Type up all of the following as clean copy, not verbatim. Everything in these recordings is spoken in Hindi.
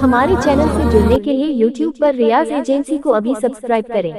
हमारे चैनल से जुड़ने के लिए YouTube पर रियाज एजेंसी को अभी सब्सक्राइब करें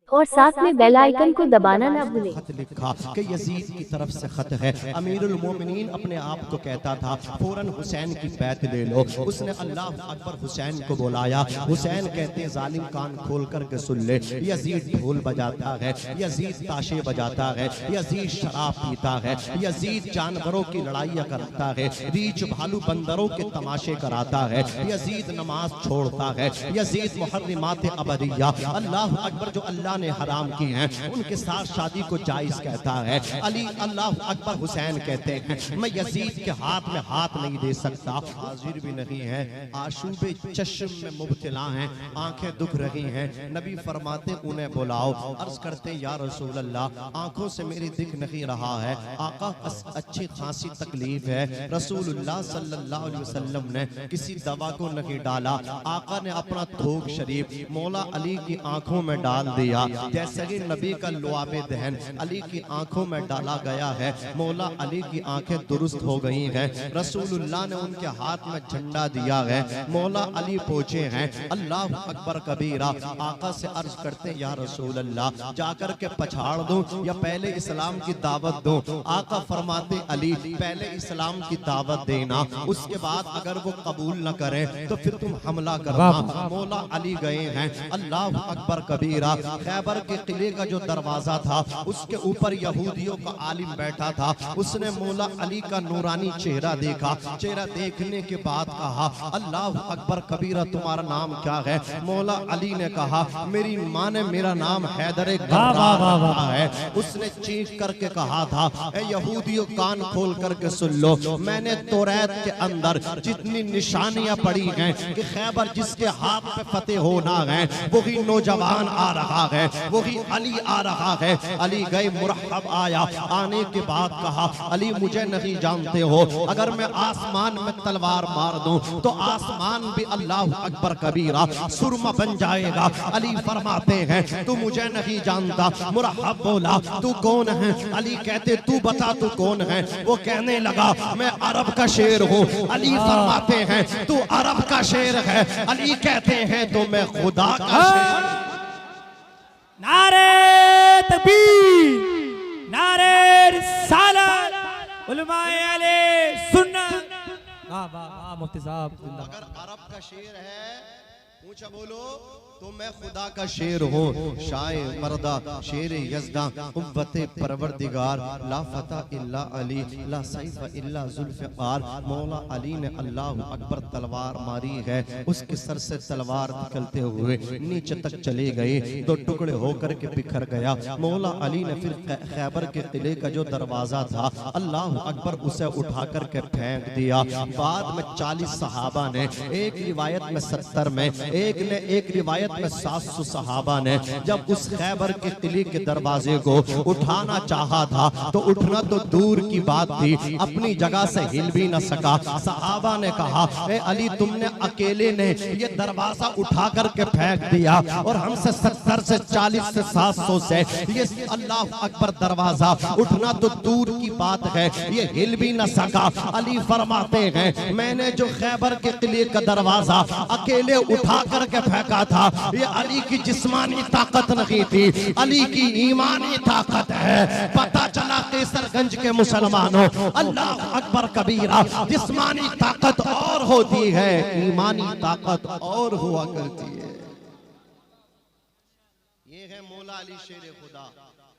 और साथ में बेल आइकन को दबाना ना भूलें। खत लिखा कि यजीद की तरफ से खत है। अमीरुल मोमिनीन अपने आप को कहता था फौरन हुसैन की बैत ले लो। उसने अल्लाह अकबर हुसैन को बुलाया। हुसैन कहते जालिम कान खोल कर के सुन ले, यजीद ढोल बजाता है, यजीद ताशे बजाता है, यजीद शराब पीता है, यजीद जानवरों की लड़ाइयाँ करता है, रीछ भालू बंदरों के तमाशे कराता है, यजीद नमाज छोड़ता है, यजीद मुहर्रिमात अबदिया अल्लाह अकबर जो अल्लाह ने हराम की हैं उनके साथ शादी को जायज कहता है। अली अल्लाह अकबर हुसैन कहते हैं मैं यजीद के हाथ में हाथ नहीं दे सकता। हाजिर भी नहीं है, आशूबे चश्म में मुब्तला हैं, आंखें दुख रही हैं। नबी फरमाते उन्हें बुलाओ। अर्ज करते या रसूल अल्लाह आंखों से मेरी दिख नहीं रहा है। आका अच्छी खासी तकलीफ है। रसूलुल्लाह सल्लल्लाहु अलैहि वसल्लम ने किसी दवा को नहीं डाला। आका ने अपना थोक शरीफ मौला अली की आंखों में डाल दिया। जैसे कि नबी का लुआबे दहन अली की आंखों में डाला गया है, मौला अली की आंखें दुरुस्त हो गई हैं। रसूलुल्लाह ने उनके हाथ में झंडा दिया है, मौला अली पहुंचे हैं। अल्लाह अकबर कबीरा। आका से अर्ज करते या रसूल अल्लाह जाकर के पछाड़ दूं या पहले इस्लाम की दावत दूं? आका फरमाते अली पहले इस्लाम की दावत देना, उसके बाद अगर वो कबूल न करे तो फिर तुम हमला करना। मौला अली गए हैं। अल्लाह अकबर कबीरा। खैबर के किले का जो दरवाजा था उसके ऊपर यहूदियों का आलिम बैठा था। उसने मौला अली का नूरानी चेहरा देखा। चेहरा देखने के बाद कहा अल्लाह अकबर कबीरा तुम्हारा नाम क्या है? मौला अली ने कहा मेरी माँ ने मेरा नाम हैदर है। उसने चीख करके कहा था ए यहूदियों कान खोल करके सुन लो, मैंने तौरात के अंदर जितनी निशानियां पड़ी हैं कि खैबर जिसके हाथ पे फतेह होना है वही नौजवान आ रहा है, वही अली आ रहा है। अली गए, मुरहब आया। आने के बाद कहा अली मुझे नहीं जानते हो, अगर मैं आसमान में तलवार मार दूं तो आसमान भी अल्लाह अकबर कबीरा सुरमा बन जाएगा। अली फरमाते हैं तू मुझे नहीं जानता। मुरहब बोला तू कौन है? अली कहते तू बता तू कौन है? वो कहने लगा मैं अरब का शेर हूँ। अली फरमाते हैं तू अरब का शेर है? अली कहते हैं तो मैं खुदा का शेर। नारे तकबीर, नारे रिसालत, उलमाए अहले सुन्नत। वाह वाह वाह मुफ्ती साहब। अगर अरब का शेर है ऊंचा बोलो तो मैं खुदा का शेर हूँ। शायर मर्दा शेर यज़दा उव्वते परवरदिगार ला फता इल्ला अली ला सैफ इल्ला जुल्फ़िकार। मौला अली ने अल्लाह अकबर तलवार मारी है, उसके सर से तलवार निकलते हुए नीचे तक चले गए, दो टुकड़े होकर के बिखर गया। मौला अली ने फिर खैबर के किले का जो दरवाजा था अल्लाह अकबर उसे उठा करके फेंक दिया। बाद में 40 सहाबा ने, एक रिवायत में 70 में, एक रिवायत में 700 सहाबा ने जब उस खैबर के किले के दरवाजे को उठाना चाहा था तो उठना तो दूर की बात थी, अपनी जगह से हिल भी न सका। सहाबा ने कहा ए अली तुमने अकेले ने ये दरवाजा उठा करके फेंक दिया और हमसे 70 से 40 से 700 से ये अल्लाह अकबर दरवाजा उठना तो दूर की बात है, ये हिल भी न सका। अली फरमाते हैं मैंने जो खैबर के किले का दरवाजा अकेले उठा करके फेंका था ये अली की जिस्मानी ताकत नहीं थी, अली की ईमानी ताकत है। पता चला केसरगंज के मुसलमानों अल्लाह अकबर कबीरा जिस्मानी ताकत और होती है, ईमानी ताकत और हुआ करती है। ये है मौला अली शेर खुदा।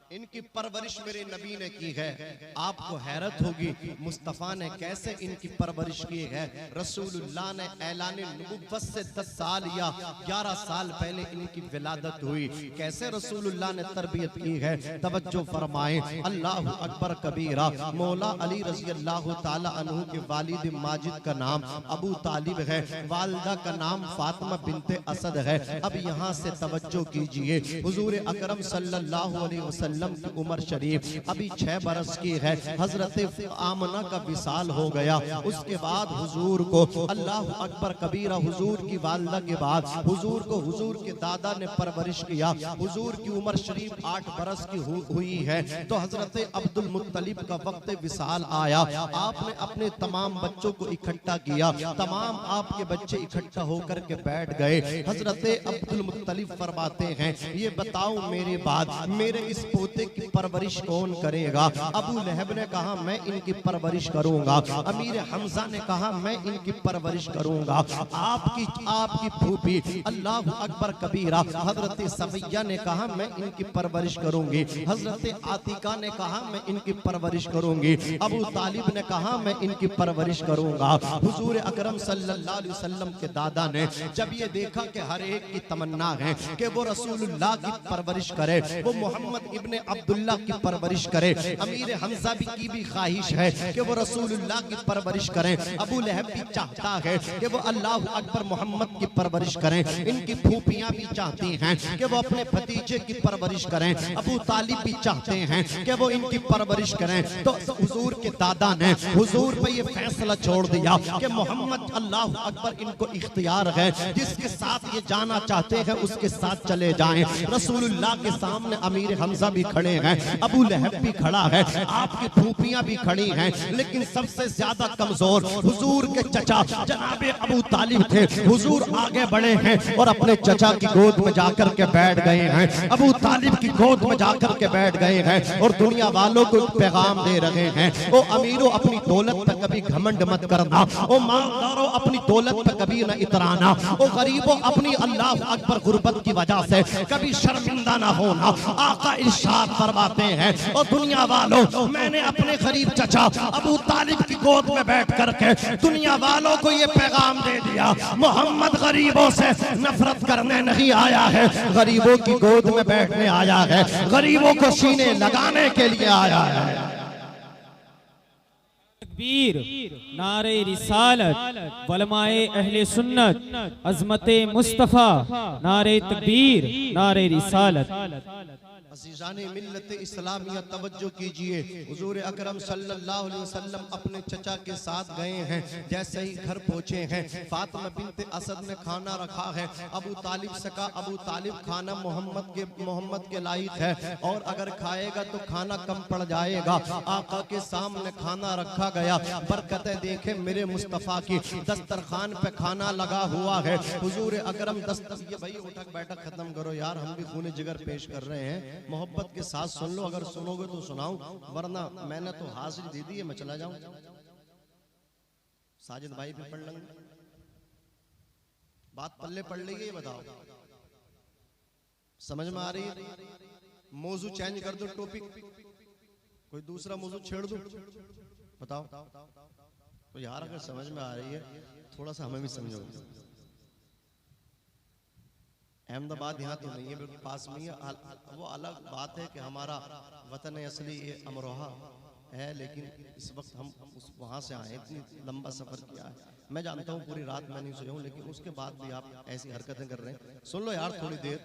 इनकी परवरिश मेरे नबी ने की है। आपको हैरत होगी मुस्तफ़ा ने कैसे इनकी परवरिश की है। रसूलुल्लाह ने ऐलान नबुव्वत से 10 साल या 11 साल पहले इनकी विलादत हुई। कैसे रसूलुल्लाह ने तरबियत की है, तवज्जो फरमाएं। अल्लाह अकबर कबीरा। मौला अली रज़ी अल्लाह ताला अन्हु के वालिद माजिद का नाम अबू तालिब है, वालिदा का नाम फातिमा बिनते असद है। अब यहाँ से तवज्जो कीजिए, हुजूर अकरम सल्लल्लाहु अलैहि वसल्लम वसल्लम की उम्र शरीफ अभी 6 बरस की है। हजरत आमना का विसाल हो गया। उसके बाद हुजूर को अल्लाह अकबर कबीरा हुजूर की वालिदा के बाद हुजूर को हुजूर के दादा ने परवरिश किया। हुजूर की उम्र शरीफ 8 बरस की हुई है तो हजरत अब्दुल मुत्तलिब का वक्त विसाल आया। आपने अपने तमाम बच्चों को इकट्ठा किया। तमाम आपके बच्चे इकट्ठा होकर के बैठ गए। हजरत अब्दुल मुत्तलिब फरमाते हैं, ये बताओ मेरे बाद मेरे इस पोते की परवरिश कौन करेगा? अबू लहब ने कहा मैं इनकी परवरिश करूंगा। अमीर हमजा ने कहा मैं इनकी परवरिश करूंगा। आपकी फूफी अल्लाह अकबर कबीरा हजरत सफिया ने कहा मैं इनकी परवरिश करूंगी। हजरत आतिका ने कहा मैं इनकी परवरिश करूंगी। अबू तालिब ने कहा मैं इनकी परवरिश करूंगा। हुजूर अकरम सल्लल्लाहु अलैहि वसल्लम के दादा ने जब ये देखा कि हर एक की तमन्ना है कि वो रसूलुल्लाह की परवरिश करे, वो मोहम्मद इब्ने अब्दुल्ला की परवरिश करे। अमीर हमजा की भी ख्वाहिश है कि वो रसूलुल्लाह की परवरिश करें। अबू लहब भी चाहता है कि वो अल्लाह अकबर मोहम्मद की परवरिश करें। इनकी फूफियां भी चाहती हैं कि वो अपने भतीजे की परवरिश करें। अबू तालिब भी चाहते हैं कि वो इनकी परवरिश करें। तो हुजूर के दादा ने हुजूर पे ये फैसला छोड़ दिया कि मोहम्मद अल्लाह अकबर इनको इख्तियार है, जिसके साथ ये जाना चाहते हैं उसके साथ चले जाएं। रसूलुल्लाह के सामने अमीर हमजा भी खड़े हैं, अबू लहब भी खड़ा है, आपकी फूफियां भी खड़ी हैं, लेकिन सबसे ज्यादा कमजोर हुजूर के चचा जनाबे अबू तालिब थे। हुजूर आगे बढ़े हैं और अपने चचा की गोद में जाकर के बैठ गए हैं। अबू तालिब की गोद में जाकर के बैठ गए हैं और दुनिया वालों को पैगाम दे रहे हैं, ओ अमीरों अपनी दौलत पर कभी घमंड मत करना, ओ मालदारों अपनी दौलत पर कभी न इतराना, ओ गरीबों अपनी अल्लाह अकबर गुर्बत की वजह से कभी शर्मिंदा ना होना। आका इरशाद फरमाते हैं, और दुनिया वालों मैंने अपने गरीब चचा अबू तालिब की गोद में बैठ करके दुनिया वालों को ये पैगाम दे दिया, मोहम्मद गरीबों से नफरत करने नहीं आया है, गरीबों की गोद में बैठने आया है, गरीबों को सीने लगाने के लिए आया है। तकबीर, नारे रिसालत, वलमाए अहले सुन्नत, अज़मते मुस्तफ़ा, नारे तकबीर, नारे रिसालत। अज़ीज़ाने मिल्लत इस्लामिया तवज्जो कीजिए। हुजूर अकरम सल्लल्लाहु अलैहि वसल्लम अपने चचा के साथ गए हैं। जैसे ही घर पहुंचे हैं, फातिमा बिन्त असद ने खाना रखा है। अबू तालिब से कहा, अबू तालिब खाना मोहम्मद के लायक है और अगर खाएगा तो खाना कम पड़ जाएगा। आका के सामने खाना रखा गया। बरकतें देखे मेरे मुस्तफ़ा की, दस्तरखान पे खाना लगा हुआ है। हुजूर अकरम ये भाई उठक बैठक खत्म करो यार, हम भी खून जिगर पेश कर रहे हैं, मोहब्बत के साथ सुन लो, अगर सुनोगे तो सुनाऊं, वरना मैंने तो हाजिरी दे दी है, मैं चला जाऊं। साजिद भाई भी पढ़ लेंगे, बात पल्ले पढ़ ली, ये बताओ समझ में आ रही है? मौजू चेंज कर दो, टॉपिक कोई दूसरा मौजू छेड़ दो, बताओ तो यार अगर समझ में आ रही है थोड़ा सा हमें भी समझो। अहमदाबाद यहाँ तो नहीं है, बिल्कुल पास में है। वो अलग बात है कि हमारा वतन असली ये अमरोहा है, लेकिन इस वक्त हम वहाँ से आए, इतनी लंबा सफ़र किया है। मैं जानता हूँ पूरी रात मैं नहीं सोया हूँ, लेकिन उसके बाद भी आप ऐसी हरकतें कर रहे हैं। सुन लो यार, थोड़ी देर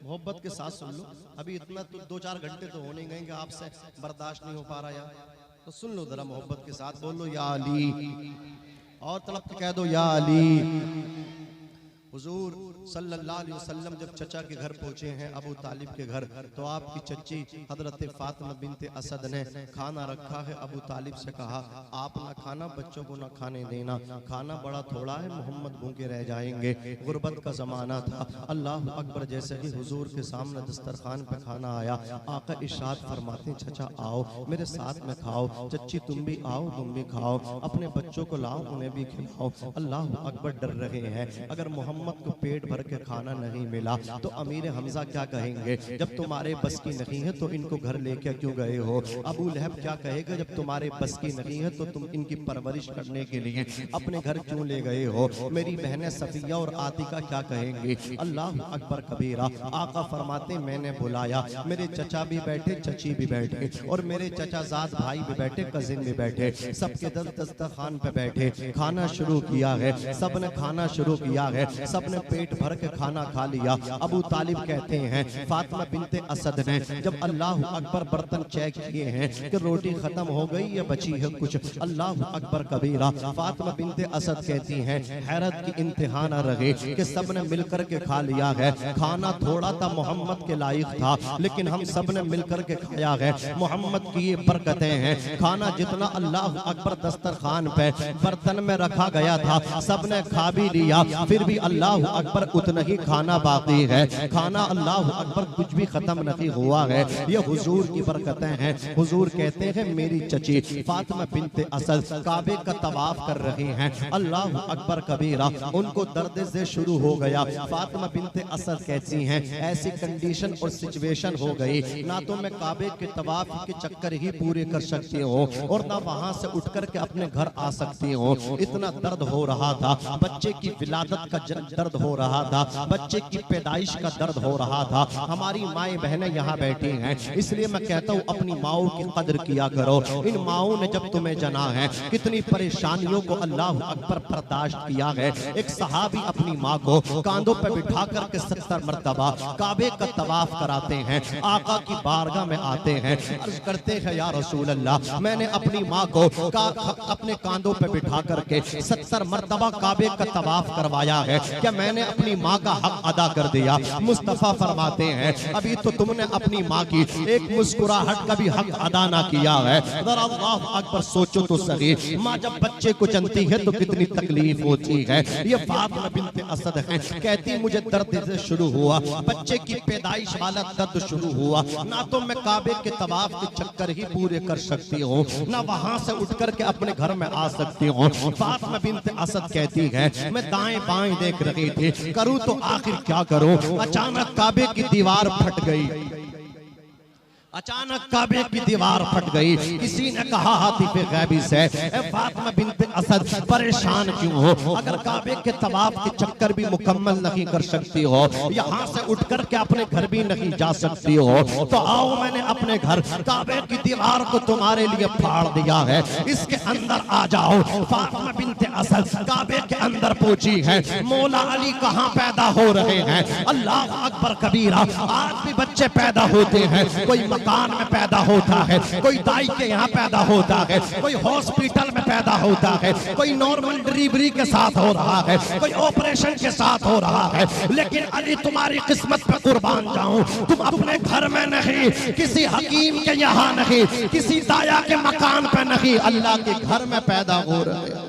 मोहब्बत के साथ सुन लो। अभी इतना तो 2-4 घंटे तो होने गए कि आपसे बर्दाश्त नहीं हो पा रहा यार, तो सुन लो जरा मोहब्बत के साथ। बोलो या अली, और तड़प के कह दो या अली। हुजूर सल्लल्लाहु अलैहि वसल्लम जब चचा के घर पहुंचे हैं, अबू तालिब के घर, तो आपकी चच्ची हजरत फातिमा बिन्त असद ने खाना रखा है। अबू तालिब से कहा, आप ना खाना, बच्चों को ना खाने देना, खाना बड़ा थोड़ा है, मोहम्मद भूखे रह जाएंगे। गुर्बत का ज़माना था। अल्लाह अकबर। जैसे ही हुजूर के सामने दस्तरखान पे खाना आया, आका इरशाद फरमाते, चचा आओ मेरे साथ में खाओ, चच्ची तुम भी आओ, तुम भी खाओ, अपने बच्चों को लाओ, उन्हें भी खिलाओ। अल्लाह अकबर डर रहे हैं, अगर मोहम्मद को पेट भर के खाना नहीं मिला तो अमीर हमजा क्या कहेंगे? जब तुम्हारे बस की नहीं है तो इनको घर लेके क्यों गए हो? अबू लहब क्या कहेगा? जब तुम्हारे बस की नहीं है तो तुम इनकी परवरिश करने के लिए अपने घर क्यों ले गए हो? मेरी बहनें सफिया और आतिका क्या कहेंगी? अल्लाह अकबर कबीरा। आका फरमाते, मैंने बुलाया, मेरे चचा भी बैठे, चची भी बैठे, और मेरे चचाजाद भाई भी बैठे, कजिन भी बैठे, सबके दस्तरखान पे बैठे, खाना शुरू किया है। सब ने खाना शुरू किया है। सबने पेट भर के खाना खा लिया। अबू तालिब कहते हैं फातिमा बिनते असद ने जब अल्लाह अकबर बर्तन चेक किए हैं कि रोटी खत्म हो गई या बची है कुछ, अल्लाह अकबर कबीरा, फातिमा बिनते असद कहती हैं हैरत की इंतहा न रहे कि सबने मिलकर के खा लिया है। खाना थोड़ा था, मोहम्मद के लायक था, लेकिन हम सब ने मिलकर के खाया है। मोहम्मद की ये बरकतें हैं। खाना जितना अल्लाह अकबर दस्तरखान पे बर्तन में रखा गया था सबने खा भी लिया, फिर भी अल्लाह अकबर उतना ही खाना बाकी है। खाना अल्लाह अकबर कुछ भी खत्म नहीं हुआ है। ये हुजूर की बरकतें हैं। हुजूर कहते हैं मेरी चची फातिमा बिनते असद काबे का तवाफ कर रही हैं। अल्लाह अकबर कबीरा, उनको दर्द से शुरू हो गया। फातिमा बिनते असद कहती हैं ऐसी कंडीशन और सिचुएशन हो गई, ना तो मैं काबे के तवाफ के चक्कर ही पूरे कर सकती हूँ और ना वहां से उठकर के अपने घर आ सकती हूँ। इतना दर्द हो रहा था, बच्चे की विलादत का दर्द हो रहा था, बच्चे की पैदाइश का दर्द हो रहा था। हमारी माए बहनें यहाँ बैठी हैं, इसलिए मैं कहता हूँ अपनी माओ की कदर किया करो। इन माओ ने जब तुम्हें जना है कितनी परेशानियों को अल्लाह अकबर बर्दाश्त किया है। एक सहाबी अपनी माँ को कांधों पर बिठा करके 70 मरतबा काबे का तवाफ कराते हैं। आका की बारगाह में आते हैं, अर्ज करते हैं या रसूल अल्लाह, मैंने अपनी माँ को अपने कांधों पर बिठा करके 70 मरतबा काबे का तवाफ करवाया है, क्या मैंने अपनी माँ का हक अदा कर दिया? मुस्तफा फरमाते हैं अभी तो तुमने अपनी माँ की एक मुस्कुराहट का भी हक अदा ना किया है। अल्लाह अकबर, सोचो तो सही, माँ जब बच्चे को जनती है तो कितनी तकलीफ होती है। ये फातिमा बिनते असद है, कहती मुझे दर्द से शुरू हुआ, बच्चे की पैदाइश वाला दर्द शुरू हुआ, ना तो मैं काबे के तवाफ के चक्कर ही पूरे कर सकती हूँ, ना वहां से उठ करके अपने घर में आ सकती हूँ। फातिमा बिनते असद कहती है मैं दाएं बाएं देख रही थी, करूँ तो आखिर क्या करूँ। अचानक काबे की दीवार फट गई, अचानक काबे की दीवार फट गई। किसी ने कहा हातिफे गैबी से फातिमा बिनते असद परेशान क्यों हो? अगर काबे के तवाफ के चक्कर भी मुकम्मल नहीं कर सकती हो, यहाँ से उठ कर के अपने घर भी नहीं जा सकती हो, तो आओ मैंने अपने घर काबे की दीवार को तुम्हारे लिए फाड़ दिया है, इसके अंदर आ जाओ। फातिमा बिनते असद काबे के अंदर पहुंची है। मौला अली कहाँ पैदा हो रहे हैं? अल्लाह अकबर कबीरा, आज भी बच्चे पैदा होते हैं, कोई मकान में पैदा होता है, कोई दाई के यहाँ पैदा होता है, कोई हॉस्पिटल में पैदा होता है, कोई नॉर्मल डिलीवरी के साथ हो रहा है, कोई ऑपरेशन के साथ हो रहा है, लेकिन अली तुम्हारी किस्मत पे कुर्बान जाऊं, तुम अपने घर में नहीं, किसी हकीम के यहाँ नहीं, किसी दाया के मकान पे नहीं, अल्लाह के घर में पैदा हो रहे हैं।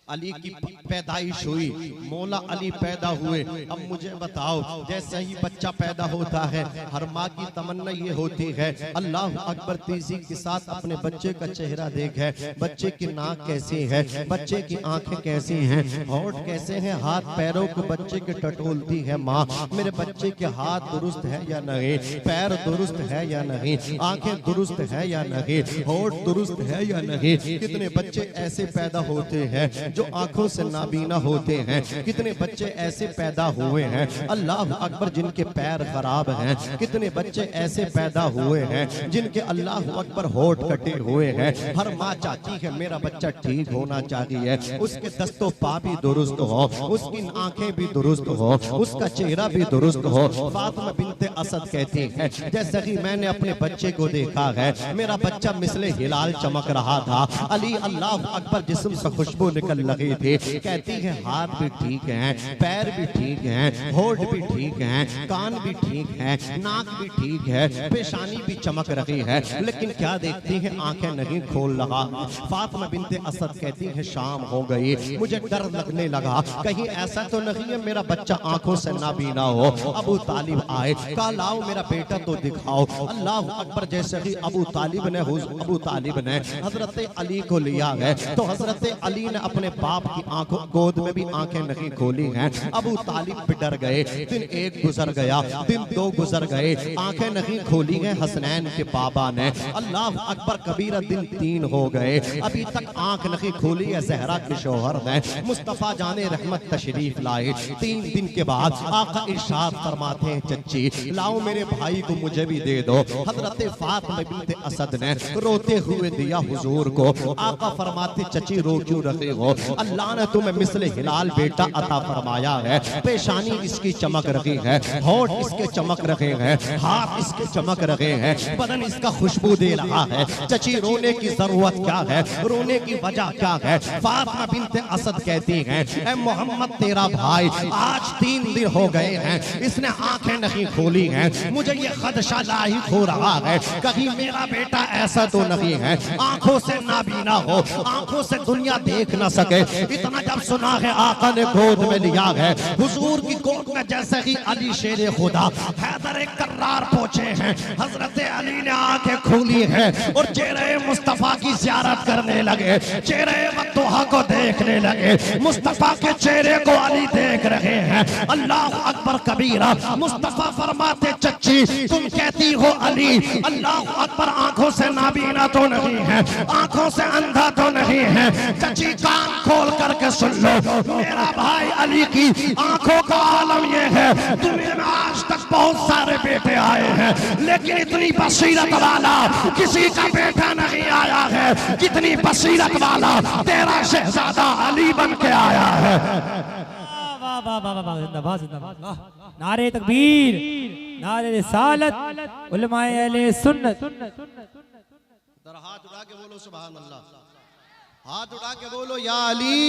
अली की पैदाइश हुई, मौला अली पैदा हुए। अब मुझे बताओ, जैसे ही बच्चा पैदा होता है हर माँ की तमन्ना ये होती है अल्लाह अकबर तेजी के साथ अपने बच्चे का चेहरा देखे, बच्चे की नाक कैसी है, बच्चे की आंखें कैसी हैं, होंठ कैसे हैं, हाथ पैरों को बच्चे के टटोलती है माँ, मेरे बच्चे के हाथ दुरुस्त है या नहीं, पैर दुरुस्त है या नहीं, आंखें दुरुस्त है या नहीं, होंठ दुरुस्त है या नहीं। कितने बच्चे ऐसे पैदा होते हैं जो आंखों से नाबीना होते हैं, कितने बच्चे ऐसे पैदा हुए हैं अल्लाह अकबर जिनके पैर खराब हैं, कितने बच्चे ऐसे पैदा हुए हैं जिनके अल्लाह अकबर होठ कटे हुए हैं। हर माँ चाहती है मेरा बच्चा ठीक होना चाहिए, उसके दस्तों पा भी दुरुस्त हो, उसकी आंखें भी दुरुस्त हो, उसका चेहरा भी दुरुस्त हो। फातिमा बिनते असद कहती है जैसे ही मैंने अपने बच्चे को देखा है मेरा बच्चा मिसले हिलाल चमक रहा था। अली अल्लाह अकबर जिस्म से खुशबू निकल लगी थी। कहती है हाथ भी ठीक है, पैर भी ठीक है, होठ भी ठीक है, कान भी ठीक है, नाक भी ठीक है, पेशानी भी चमक रही है, लेकिन क्या देखती है आंखें नहीं खोल रहा। फातिमा बिनते असद कहती है शाम हो गई, मुझे डर लगने लगा कहीं ऐसा तो नहीं है मेरा बच्चा आंखों से नाबीना हो। अबू तालिब आए, कहा लाओ मेरा बेटा तो दिखाओ। अल्लाह अकबर, जैसे ही अबू तालिब ने हजरत अली को लिया है तो हजरत अली ने अपने बाप की आंखों गोद में भी आंखें नहीं खोली हैं। अबू तालिब भी डर गए। दिन एक गुजर गया, दिन दो गुजर गए, आंखें नहीं खोली हैं हसनैन के बाबा ने। अल्लाह अकबर कबीरा, दिन तीन हो गए, अभी तक आंख नहीं खोली है ज़हरा के शौहर ने। मुस्तफ़ा जाने रहमत तशरीफ लाए। 3 दिन के बाद आका इरशाद फरमाते हैं चच्ची लाओ मेरे भाई को मुझे भी दे दो। हजरत फातिमा बिनते असद ने रोते हुए दिया हुजूर को। आका फरमाते चची रो क्यों रहे हो? अल्लाह ने तुम्हें मिस्ल हिलाल बेटा अता फरमाया है। पेशानी इसकी चमक रही है, होठ इसके चमक रहे हैं, हाथ इसके चमक रहे हैं, बदन इसका खुशबू दे रहा है। चची रोने की जरूरत क्या है, रोने की वजह क्या है? फातिमा बिन्ते असद कहती हैं, ए मोहम्मद तेरा भाई आज 3 दिन हो गए हैं, इसने आंखें नहीं खोली हैं, मुझे ये खदशा लाहिक हो रहा है कहीं मेरा बेटा ऐसा तो नहीं है आंखों से नाबीना हो, आंखों से दुनिया देख ना सके। इतना जब सुना है आका ने गोद में लिया है, हुजूर की गोद में जैसे ही अली शेर खुदा हैदर कर्रार पहुंचे हैं, हजरत अली ने आंखें खोली है और चेहरे मुस्तफा की ज़ियारत करने लगे, चेहरे वत्तुहा को देखने लगे। मुस्तफा के चेहरे को अली देख रहे हैं। अल्लाह अकबर कबीरा। मुस्तफा फरमाते चच्ची तुम कहती हो अली, अल्लाह अकबर आंखों से नाबीना तो नहीं है, आंखों से अंधा तो नहीं है। चच्ची कान खोल करके सुन लो, मेरा भाई अली की आंखों का आलम ये है, दुनिया में आज तक बहुत सारे बेटे आए हैं लेकिन इतनी बसीरत वाला किसी का बेटा नहीं आया है कितनी बसीरत वाला तेरा शहजादा अली बन के आया है। वाह वाह वाह वाह, जिंदाबाद जिंदाबाद। नारे तकबीर, नारे रिसालत, उलमाए अहले सुन्नत। जरा हाथ उठा के बोलो सुभान अल्लाह, हाथ उठा के बोलो या अली,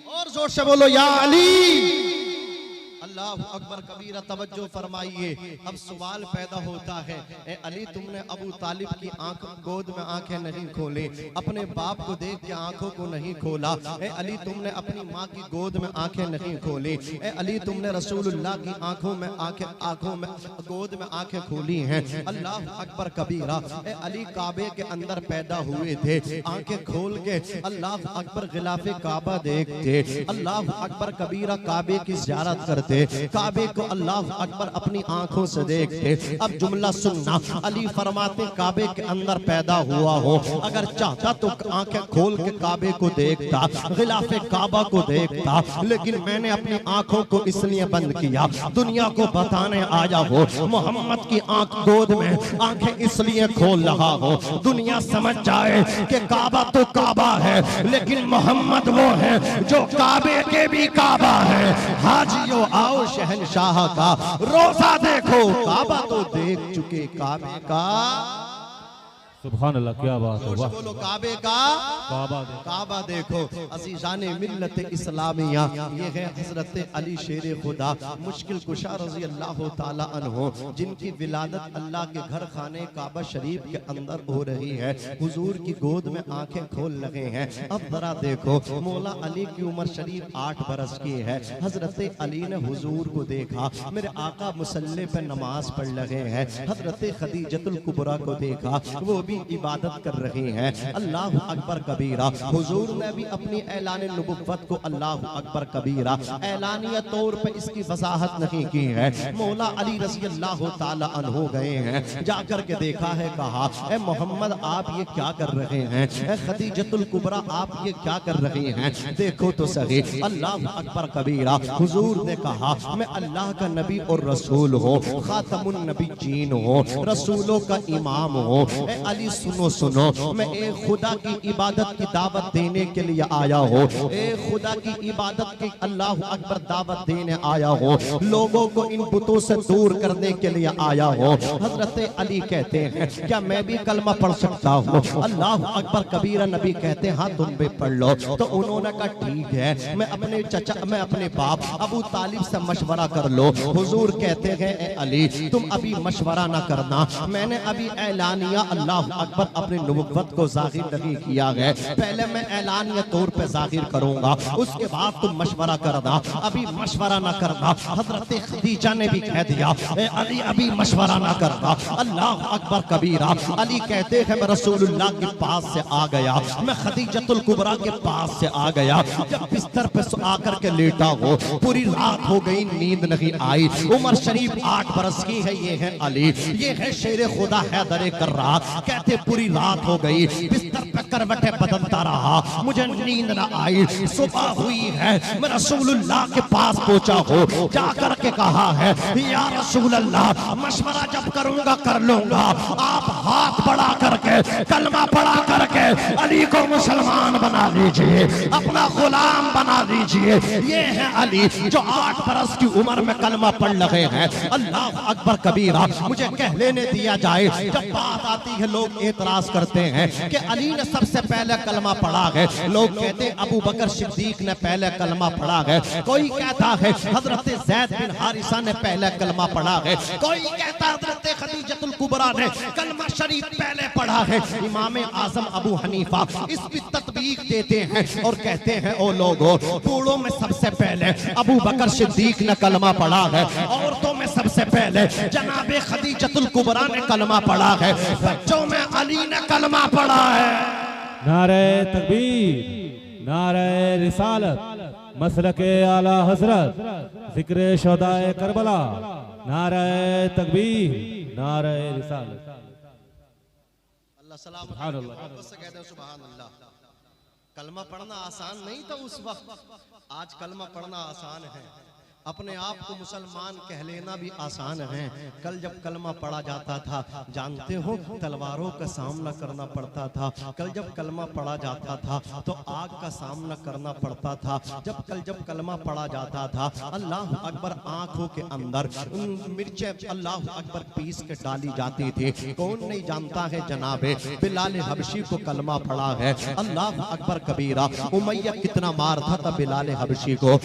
और जोर से बोलो या अली। अल्लाह अकबर कबीरा। तवज्जो फरमाइए। अब सवाल पैदा होता है, ए अली तुमने अबू तालिब की गोद में आंखें नहीं खोली, अपने बाप को देख के आंखों को नहीं खोला। ए अली तुमने अपनी माँ की गोद में आंखें नहीं खोली। ए अली तुमने रसूलुल्लाह की आंखों में गोद में आंखें खोली हैं। अल्लाह अकबर कबीरा। ए अली काबे के अंदर पैदा हुए थे, आंखें खोल के अल्लाह अकबर गिलाफे काबा देखते, अल्लाह अकबर कबीरा काबे की ज़ियारत करते, काबे को अल्लाह अकबर अपनी आंखों से देखते। अब जुमला सुनना, अली फरमाते काबे के अंदर पैदा हुआ हो, अगर चाहता तो आंखें खोल के काबे को देखता, गिलाफे काबा को देखता, लेकिन मैंने अपनी आंखों को इसलिए बंद किया, दुनिया को बताने आया हो मोहम्मद की आंख गोद में आंखें इसलिए खोल रहा हो, दुनिया समझ जाए कि काबा तो काबा है लेकिन मोहम्मद वो है जो काबे के भी काबा है। हाजियो आओ शहनशाह का रोजा देखो, काबा तो देख चुके काबे का। सुभान अल्लाह, क्या बात है, वाह। बोलो काबे का काबा देखो। अज़ीज़ाने मिल्लत इस्लामिया, ये है हजरत अली शेर खुदा मुश्किल कुशा रज़ी अल्लाह ताला अन्हो, जिनकी विलादत अल्लाह के घर खाने काबा शरीफ के अंदर हो रही है। हुजूर की गोद में आंखें खोल लगे हैं। अब जरा देखो, मौला अली की उम्र शरीफ 8 बरस की है। हजरत अली ने हुजूर को देखा, मेरे आका मुसल्ले पे नमाज पढ़ लगे हैं। हजरत खदीजतुल कुबरा को देखा, वो भी इबादत कर रहे हैं। अल्लाह अकबर कबीरा। हुजूर ने भी अपनी ऐलान नबुव्वत को अल्लाह अकबर कबीरा ऐलानिया तौर पे इसकी वजाहत नहीं की है। मौला अली रज़ी अल्लाह ताला अन्हु गए हैं, जाकर के देखा है, कहा ए मोहम्मद आप ये क्या कर रहे हैं, ए खदीजतुल कुबरा आप ये क्या कर रहे हैं, देखो तो सही। अल्लाह अकबर कबीरा। हुजूर ने कहा मैं अल्लाह का नबी और रसूल हूँ, खातमुन नबीय्यीन हूँ, रसूलों का इमाम हूँ। अली सुनो सुनो, मैं एक खुदा की इबादत की दावत देने के लिए आया हूँ, एक खुदा की इबादत की अल्लाह अकबर दावत देने आया हूँ, लोगों को इन बुतों से दूर करने के लिए आया हूँ। हजरत अली कहते हैं क्या मैं भी कलमा पढ़ सकता हूँ? अल्लाह अकबर कबीरा। नबी कहते हैं हाँ तुम भी पढ़ लो। तो उन्होंने कहा ठीक है, मैं अपने चचा, मैं अपने बाप अबू तालिब से मशवरा कर लो। हुजूर कहते हैं ए अली तुम अभी मशवरा ना करना, मैंने अभी ऐलानिया अल्लाह अकबर अपने नबुव्वत को जाहिर नहीं किया है, पहले मैं ऐलानिया तौर पे जाहिर करूंगा, उसके बाद तुम मशवरा करना, अभी मशवरा ना करना। हजरत खदीजा ने भी कह दिया ए अली अभी मशवरा ना करना। अल्लाह अकबर कबीरा। अली कहते हैं मैं रसूलुल्लाह के पास से आ गया, मैं खदीजतुल कुबरा के पास से आ गया, जब बिस्तर पे आकर के लेटा हो, पूरी रात हो गई, नींद नहीं आई। उम्र शरीफ 8 बरस की है। ये है अली, ये है शेर खुदा हैदर कर्रार। कहते पूरी रात हो गई, बिस्तर पे करवटे बदलता रहा, मुझे नींद ना आई। सुबह हुई है, मैं रसूलुल्लाह के पास पहुंचा हो, जाकर के कहा है या रसूलल्लाह मशवरा जब करूंगा कर लूंगा, आप हाथ बढ़ा करके कलमा पढ़ा करके अली को मुसलमान बना लीजिए, अपना गुलाम बना लीजिए। ये है अली जो 8 बरस की उम्र में कलमा पढ़ रहे हैं। अल्लाह अकबर कबीरा। मुझे कह लेने दिया जाए, जब बात आती है लोग एतराज करते हैं कि अली ने सबसे पहले कलमा पढ़ा है। लोग कहते हैं अबू बकर सिद्दीक ने पहले कलमा पढ़ा है, कोई कहता है हजरत ज़ैद बिन हारिसा ने पहले कलमा पढ़ा है, कोई कहता है हजरत खदीजतुल कुबरा ने कलमा शरीफ पहले पढ़ा है। इमाम आजम अबू हनीफा इस पर तत्बीक देते हैं और कहते हैं ओ लोगों, बूढ़ों में सबसे पहले अबू बकर सिद्दीक ने कलमा पढ़ा है, औरतों में सबसे पहले जनाबे खदीजतुल कुबरा ने कलमा पढ़ा है, बच्चों में अली ने कलमा पढ़ा है। नारे तकबीर, नारे रिसालत, मसलके आला हजरत, जिक्र शोदाए करबला, नारे तकबीर, नारे रिसालत। अल्लाह सलाम मोहब्बत से कहते हैं सुभान अल्लाह। कलमा पढ़ना आसान नहीं था उस वक्त, आज कलमा पढ़ना आसान है। अपने आप को मुसलमान कह लेना भी आसान है। कल जब कलमा पढ़ा जाता था, जानते हो तलवारों का सामना करना पड़ता था। कल जब कलमा पढ़ा जाता था तो आग का सामना करना पड़ता था। जब कलमा पढ़ा जाता था, अल्लाह अकबर, आंखों के अंदर मिर्चें अल्लाह अकबर पीस के डाली जाती थी। कौन नहीं जानता है जनाबे बिलाल हबशी को कलमा पढ़ा है। अल्लाह अकबर कबीरा। उमैया कितना मारता था बिलाल हबशी को,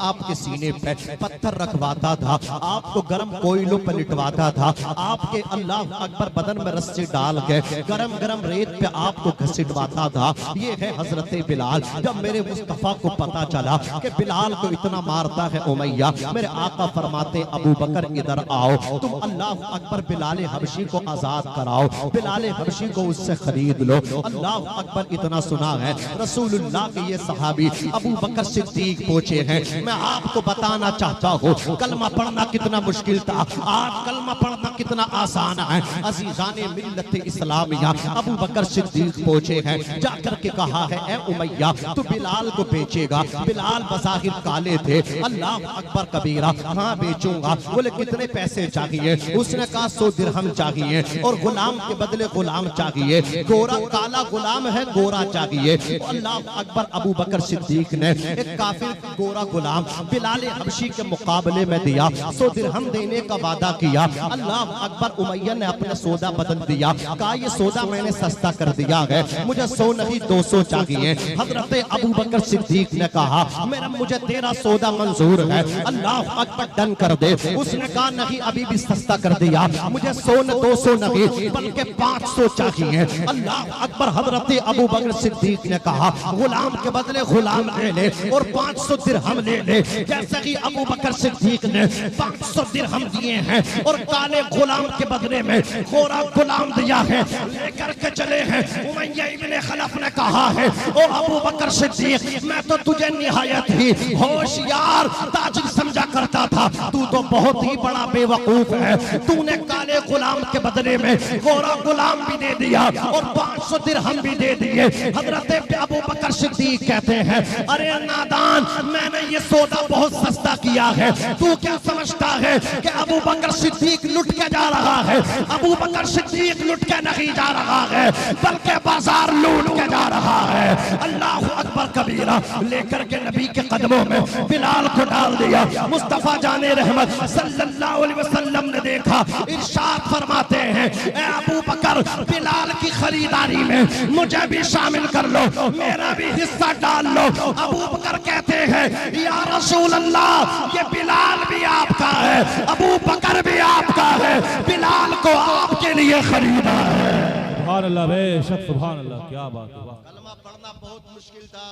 आपके सीने पे पत्थर रखवाता था, आपको गर्म कोयलों पर लिटवाता था, आपके अल्लाह अकबर बदन में रस्सी डाल के गरम गरम रेत पे आपको घसीटवाता था। ये है हजरत बिलाल। जब मेरे मुस्तफा को पता चला कि बिलाल को इतना मारता है उमैया, मेरे आका फरमाते अबू बकर इधर आओ, तुम अल्लाह अकबर बिलाल हबशी को आजाद कराओ, बिलाल हबशी को उससे खरीद लो। अल्लाह अकबर इतना सुना है, रसूलुल्लाह के ये सहाबी अबू बकर सिद्दीक पूछे हैं। मैं आपको बताना चाहता हूँ कलमा पढ़ना कितना मुश्किल था, आज कलमा पढ़ना कितना आसान है। अजीजाने मिल्लत इस्लामिया अबू बकर सिद्दीक पूछे हैं, जाकर के कहा है ए उमैया तू बिलाल को बेचेगा? बिलाल बज़ाहिर काले थे। अल्लाह अकबर कबीरा। हाँ बेचूंगा। बोले कितने पैसे चाहिए? उसने कहा 100 दिरहम चाहिए और गुलाम के बदले गुलाम चाहिए। गोरा काला गुलाम है, गोरा चाहिए। अल्लाह अकबर अबू बकर सिद्दीक ने एक काफिर गोरा गुलाम बिलाल हबशी के मुकाबले में दिया। 100 दिरहम देने का वादा किया। अल्लाह अकबर उमैया ने अपना सौदा बदल दिया, कहा ये सौदा मैंने सस्ता कर दिया है, मुझे 100 नहीं 200 चाहिए। हजरत अबू बकर सिद्दीक ने कहा मुझे तेरा सौदा मंजूर है। अल्लाह अकबर डन कर दे। उसने कहा नहीं अभी भी सस्ता कर दिया, मुझे 100 न 200 नहीं बल्कि 500 चाहिए। अल्लाह अकबर। हजरत अबू बकर सिद्दीक ने कहा गुलाम के बदले गुलाम ले ले और 500 दिरहम ले ले। जैसे कि अबू बकर सिद्दीक ने 500 दिरहम दिए हैं और काले गुलाम के बदले में गोरा गुलाम दिया है, लेकर के चले हैं। उमैया इब्ने खलफ ने कहा है ओ अबू बकर सिद्दीक, मैं तो तुझे निहायत ही होशियार ताजिर समझा करता था, तू तो बहुत ही बड़ा बेवकूफ है। तूने काले गुलाम के बदले में गोरा गुलाम भी दे दिया और 500 दिरहम भी दे दिए। हजरत अबू बकर सिद्दीक कहते हैं अरे नादान, मैंने ये सौदा बहुत सस्ता किया है। तू क्या समझता है कि अबू बकर सिद्दीक लुट के जा रहा है? अबू बकर सिद्दीक लुट के नहीं जा रहा है, बल्कि बाजार लूट के जा रहा है। अल्लाह अकबर कबीरा। लेकर के नबी के कदमों में बिलाल को डाल दिया। मुस्तफा जाने रहमत सल्लल्लाहु अलैहि वसल्लम ने देखा, इरशाद फरमाते हैं ए अबू बकर, बिलाल की खरीदारी में मुझे भी शामिल कर लो, मेरा भी हिस्सा डाल लो। अबू बकर कहते हैं या रसूल अल्लाह, ये बिलाल भी आपका है, अबू बकर भी आपका है, बिलाल को आपके लिए खरीदा है। सुभान अल्लाह, बेशक सुभान अल्लाह, क्या बात है। कलमा पढ़ना बहुत मुश्किल था।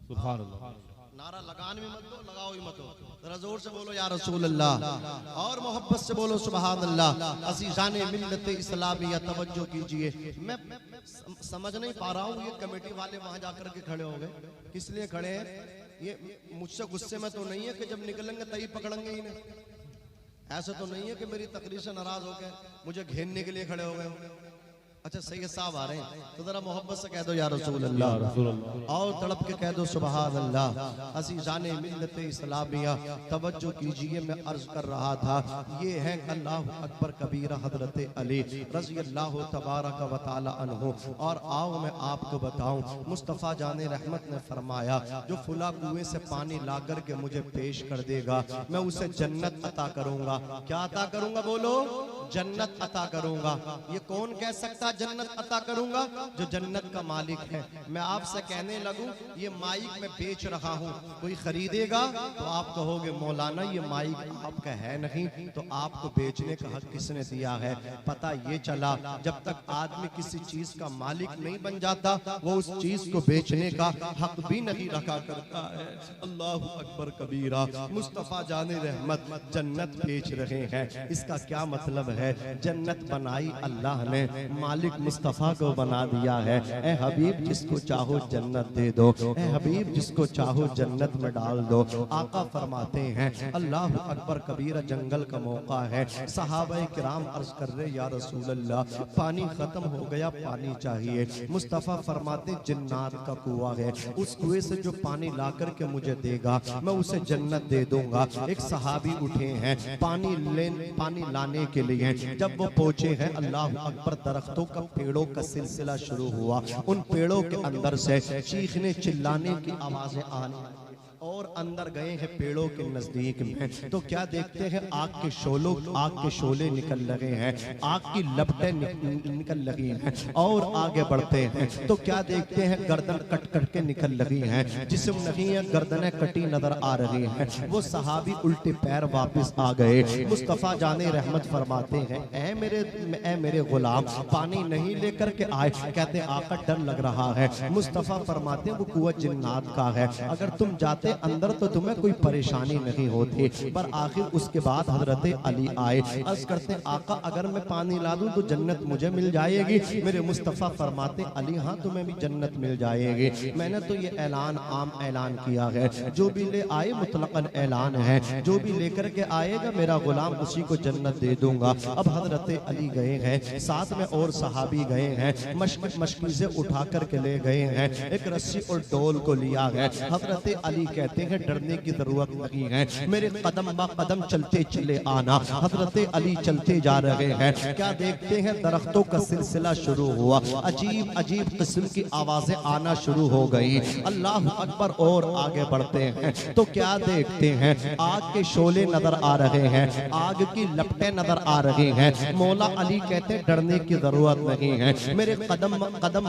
सुभान अल्लाह। नारा लगाने में मत दो, लगाओ ही मत दो, जरा जोर से बोलो या रसूल अल्लाह और मोहब्बत से बोलो सुभान अल्लाह। अज़ीज़ाने मिल्लत इस्लामिया तवज्जो कीजिए। मैं समझ नहीं पा रहा हूँ ये कमेटी वाले वहां जाकर के खड़े हो गए, किस लिए खड़े हैं? ये मुझसे गुस्से में तो नहीं है कि जब निकलेंगे तभी पकड़ेंगे ही नहीं, ऐसा तो नहीं है कि मेरी तकरीर से नाराज हो गए मुझे घेरने के लिए खड़े हो गए। अच्छा सैयद साहब आ रहे हैं तो जरा मोहब्बत से कह दो या रसूल या अल्लाह, रसूल अल्लाह। और तड़प के कह दो सुबहान अल्लाह। अज़ीज़ाने मिल्लत इस्लामिया तवज्जो कीजिए, मैं अर्ज कर रहा था ये है अल्लाह अकबर कबीरा हजरत अली रज़ी अल्लाह तबारक व तआला अन्हु। और आओ मैं आपको बताऊं, मुस्तफ़ा जाने रहमत ने फरमाया जो फुला कुएं से पानी ला कर के मुझे पेश कर देगा मैं उसे जन्नत अता करूंगा। क्या अता करूंगा बोलो? जन्नत अता करूंगा। ये कौन कह सकता जन्नत अता करूंगा? जो जन्नत का मालिक है। मैं आपसे कहने लगूं ये माइक मैं बेच रहा हूं, कोई खरीदेगा तो आप कहोगे मौलाना ये माइक आपका है नहीं, तो आपको बेचने का हक किसने दिया है? पता ये चला जब तक आदमी किसी चीज का मालिक नहीं बन जाता वो उस चीज को बेचने का हक भी नहीं रखा करता है। अल्लाह अकबर कबीरा। मुस्तफ़ा जाने रहमत जन्नत बेच रहे हैं, इसका क्या मतलब है? जन्नत बनाई अल्लाह ने, मालिक मुस्तफ़ा को बना दिया है। ए हबीब जिसको चाहो जन्नत दे दो, ए हबीब जिसको चाहो जन्नत में डाल दो। आका फरमाते हैं अल्लाह अकबर कबीरा। जंगल का मौका है, सहाबा किराम अर्ज कर रहे या रसूल अल्लाह पानी खत्म हो गया, पानी चाहिए। मुस्तफ़ा फरमाते जिन्नात का कुआं है, उस कुएं से जो पानी ला कर के मुझे देगा मैं उसे जन्नत दे दूंगा। एक सहाबी उठे हैं पानी लाने के लिए, जब वो पहुंचे हैं अल्लाह अकबर दरख्तों का पेड़ों का सिलसिला शुरू हुआ। उन पेड़ों के अंदर से चीखने चिल्लाने की आवाजें आने और अंदर गए हैं पेड़ों के नजदीक में, तो क्या देखते हैं आग के शोले निकल लगे हैं, आग की लपटें निकल लगी हैं। और आगे बढ़ते हैं तो क्या देखते हैं गर्दन कट कट के निकल लगी हैं, जिस्म नहीं है गर्दनें कटी नजर आ रही हैं। वो सहाबी उल्टे पैर वापस आ गए। मुस्तफ़ा जाने रहमत फरमाते हैं ए मेरे गुलाम पानी नहीं लेकर के आए। कहते आका डर लग रहा है। मुस्तफ़ा फरमाते वो कुआं जिन्नात का है, अगर तुम जाते अंदर तो तुम्हें कोई परेशानी नहीं होती। पर आखिर उसके बाद हजरत अली आए, अर्ज करते आका अगर मैं पानी ला दूं तो जन्नत मुझे मिल जाएगी? मेरे मुस्तफ़ा फरमाते अली हाँ तुम्हें भी जन्नत मिल जाएगी। मैंने तो ये ऐलान आम ऐलान किया है, जो भी ले आए मुतलकन ऐलान है, जो भी लेकर के आएगा मेरा गुलाम उसी को जन्नत दे दूंगा। अब हजरत अली गए हैं, साथ में और सहाबी गए हैं, मशकी से उठा करके ले गए हैं। एक रस्सी और डोल को लिया है। हजरत अली कहते हैं डरने की जरूरत नहीं है, मेरे कदम बा कदम चलते चले आना। हजरत अली चलते जा रहे हैं, क्या देखते हैं दरख्तों का सिलसिला शुरू हुआ, अजीब अजीब किस्म की आवाजें आना शुरू हो गई। अल्लाह अकबर। और आगे बढ़ते हैं तो क्या देखते हैं आग के शोले नजर आ रहे हैं, आग की लपटें नजर आ रही हैं। मौला अली कहते हैं डरने की जरूरत नहीं है, मेरे कदम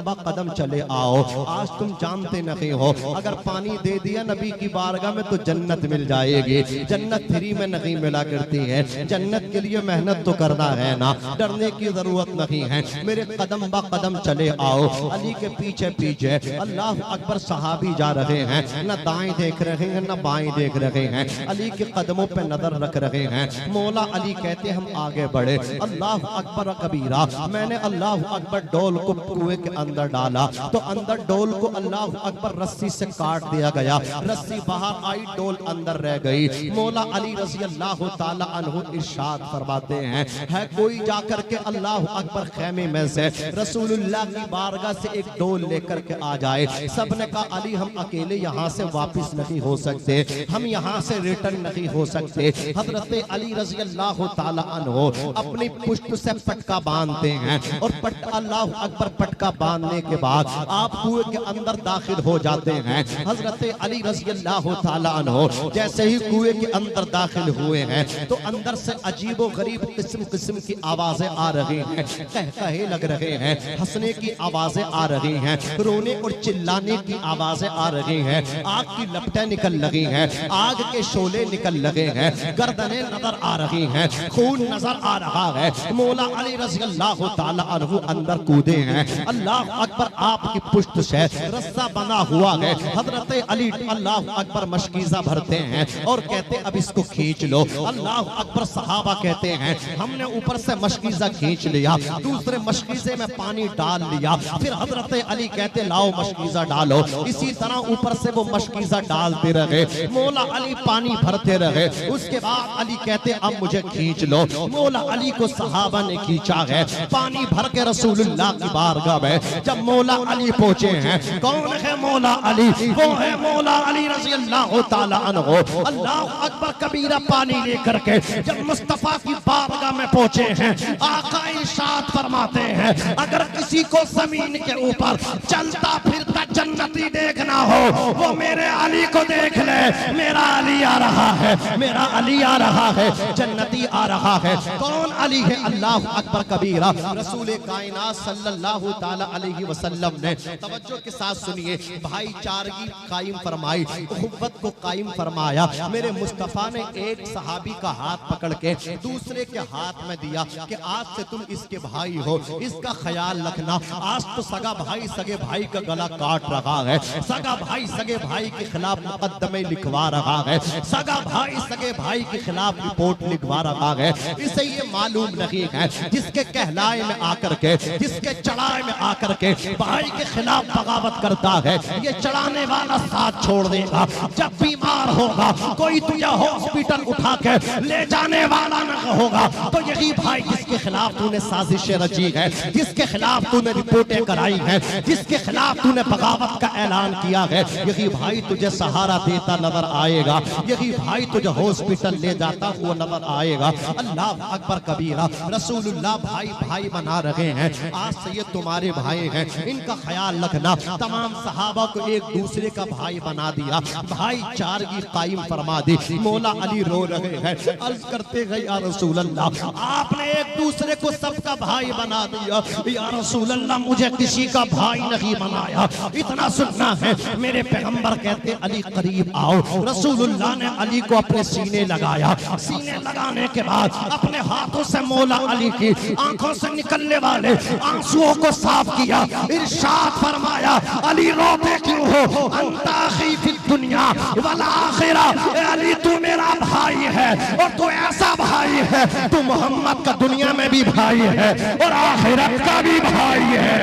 बा कदम चले आओ। आज तुम जानते नहीं हो अगर पानी दे दिया नबी की बारगाह में तो जन्नत मिल जाएगी। जन्नत फ्री में नहीं मिला करती है, जन्नत के लिए मेहनत तो करना है ना, डरने की जरूरत नहीं है। मेरे कदम बा कदम चले आओ। अली के पीछे पीछे अल्लाह अकबर सहाबी जा रहे हैं, न दाएं देख रहे हैं न बाएं देख रहे हैं, अली के कदमों पे नजर रख रहे हैं। मौला अली कहते हम आगे बढ़े। अल्लाह अकबर कबीरा। मैंने अल्लाह अकबर डोल को कुएं के अंदर डाला तो अंदर डोल को अल्लाह अकबर रस्सी से काट दिया गया, रस्सी बाहर आई, डोल अंदर रह गई। मौला अली रज़ी अल्लाह ताला अन्हु इरशाद फरमाते हैं है कोई जाकर के अल्लाह अकबर खैमे में से रसूलुल्लाह की बारगाह से एक डोल लेकर के आ जाए। सबने कहा अली हम अकेले यहाँ से वापस नहीं हो सकते, हम यहाँ से रिटर्न नहीं हो सकते। हजरत अली रज़ी अल्लाह ताला अन्हु अपनी पुष्ट से पटका बांधते हैं और अल्लाह अकबर पटका बांधने के बाद आप कुएं के अंदर दाखिल हो जाते हैं। हजरत अली रज़ी अल्लाह ताला अन्हु जैसे ही कुएं के अंदर दाखिल हुए हैं तो अंदर से अजीबो गरीब किस्म किस्म की आवाजें आ रही हैं, कहे लग रहे हैं, हंसने की आवाजें आ रही हैं, रोने और चिल्लाने की आवाजें आ रही हैं, आग की लपटें निकल लगी हैं, आग के शोले निकल लगे हैं, गर्दनें नजर आ रही हैं, खून नजर आ रहा है। मौला अली रज़ी अल्लाह ताला अन्हु अंदर कूदे हैं। अल्लाह अकबर। आपकी पुष्ट से रस्सा बना हुआ है। हजरत अली अल्लाह अल्लाह अकबर मशकीज़ा भरते हैं और कहते अब इसको खींच लो। अल्लाह अकबर। सहाबा कहते हैं हमने ऊपर से मशकीज़ा खींच लिया, दूसरे मशकीज़े में पानी डाल लिया, फिर हजरत अली कहते लाओ मशकीज़ा डालो। इसी तरह ऊपर से वो मशकीज़ा डालते रहे, मौला अली पानी भरते रहे। उसके बाद अली कहते अब मुझे खींच लो। मौला अली को सहाबा ने खींचा है, पानी भर के रसूलुल्लाह की बारगाह में जब मौला अली पहुंचे हैं, कौन है मौला अली? वो है मौला अली रज़ी अल्लाह ताला अन्हु। अल्लाह अकबर कबीरा पानी लेकर के जब मुस्तफा की बारगाह में पहुंचे हैं, आका इरशाद फरमाते हैं अगर किसी को जमीन के ऊपर चलता फिरता जन्नती देखना हो वो मेरे अली को देख ले। मेरा अली आ रहा है, मेरा अली आ रहा है, जन्नती आ रहा है। कौन अली है? अल्लाह अकबर कबीरा। रसूल कायनात सल्लल्लाहु ताला अलैहि वसल्लम ने तवज्जो के साथ सुनिए, भाईचारगी कायम फरमाई, उखुव्वत को कायम फरमाया। मेरे मुस्तफा ने एक सहाबी का हाथ पकड़ के दूसरे के हाथ में दिया कि आज से तुम इसके भाई हो, इसका ख्याल रखना। आज तो सगा भाई सगे भाई का गला काट रहा है, सगा भाई सगे भाई के खिलाफ मुकदमे लिखवा रहा है, सगा भाई सगे भाई के खिलाफ रिपोर्ट लिखवा रहा है। इसे ये मालूम नहीं है जिसके कहलाए में आकर के, जिसके चढ़ाए में आकर के भाई के खिलाफ बगावत करता है, ये चढ़ाने वाला साथ छोड़ देगा। जब बीमार होगा कोई तुझे हॉस्पिटल उठा के ले जाने वाला न होगा तो यही भाई जिसके खिलाफ तूने साजिशें रची है, जिसके खिलाफ तूने रिपोर्टें कराई है, जिसके खिलाफ तूने बगावत का ऐलान किया है, यही भाई तुझे सहारा देता नजर आएगा, यही भाई तुझे हॉस्पिटल ले जाता हुआ नजर आएगा। अल्लाह अकबर कबीरा। रसूलुल्लाह भाई भाई बना रहे हैं, आज से ये तुम्हारे भाई हैं, इनका ख्याल रखना। तमाम सहाबा को एक दूसरे का भाई बना दिया, भाईचारगी कायम फरमा दी। मौला अली रो रहे हैं, अर्ज करते गए या रसूल अल्लाह आपने एक दूसरे को सबका भाई बना दिया, या रसूल अल्लाह मुझे किसी का भाई नहीं बनाया। इतना सुनना है, मेरे पैगंबर कहते अली करीब आओ। रसूलुल्लाह ने अली को अपने सीने लगाया, सीने लगाने के बाद अपने हाथों से मौला अली की आंखों से निकलने वाले आंसुओं को साफ किया। इरशाद फरमाया अली रोते क्यों हो? अंता अखी फिद दुनिया वल आखिरा। अली तू मेरा भाई है और तू ऐसा भाई है, तू मोहम्मद का दुनिया में भी भाई है और आखिरत का भी भाई है।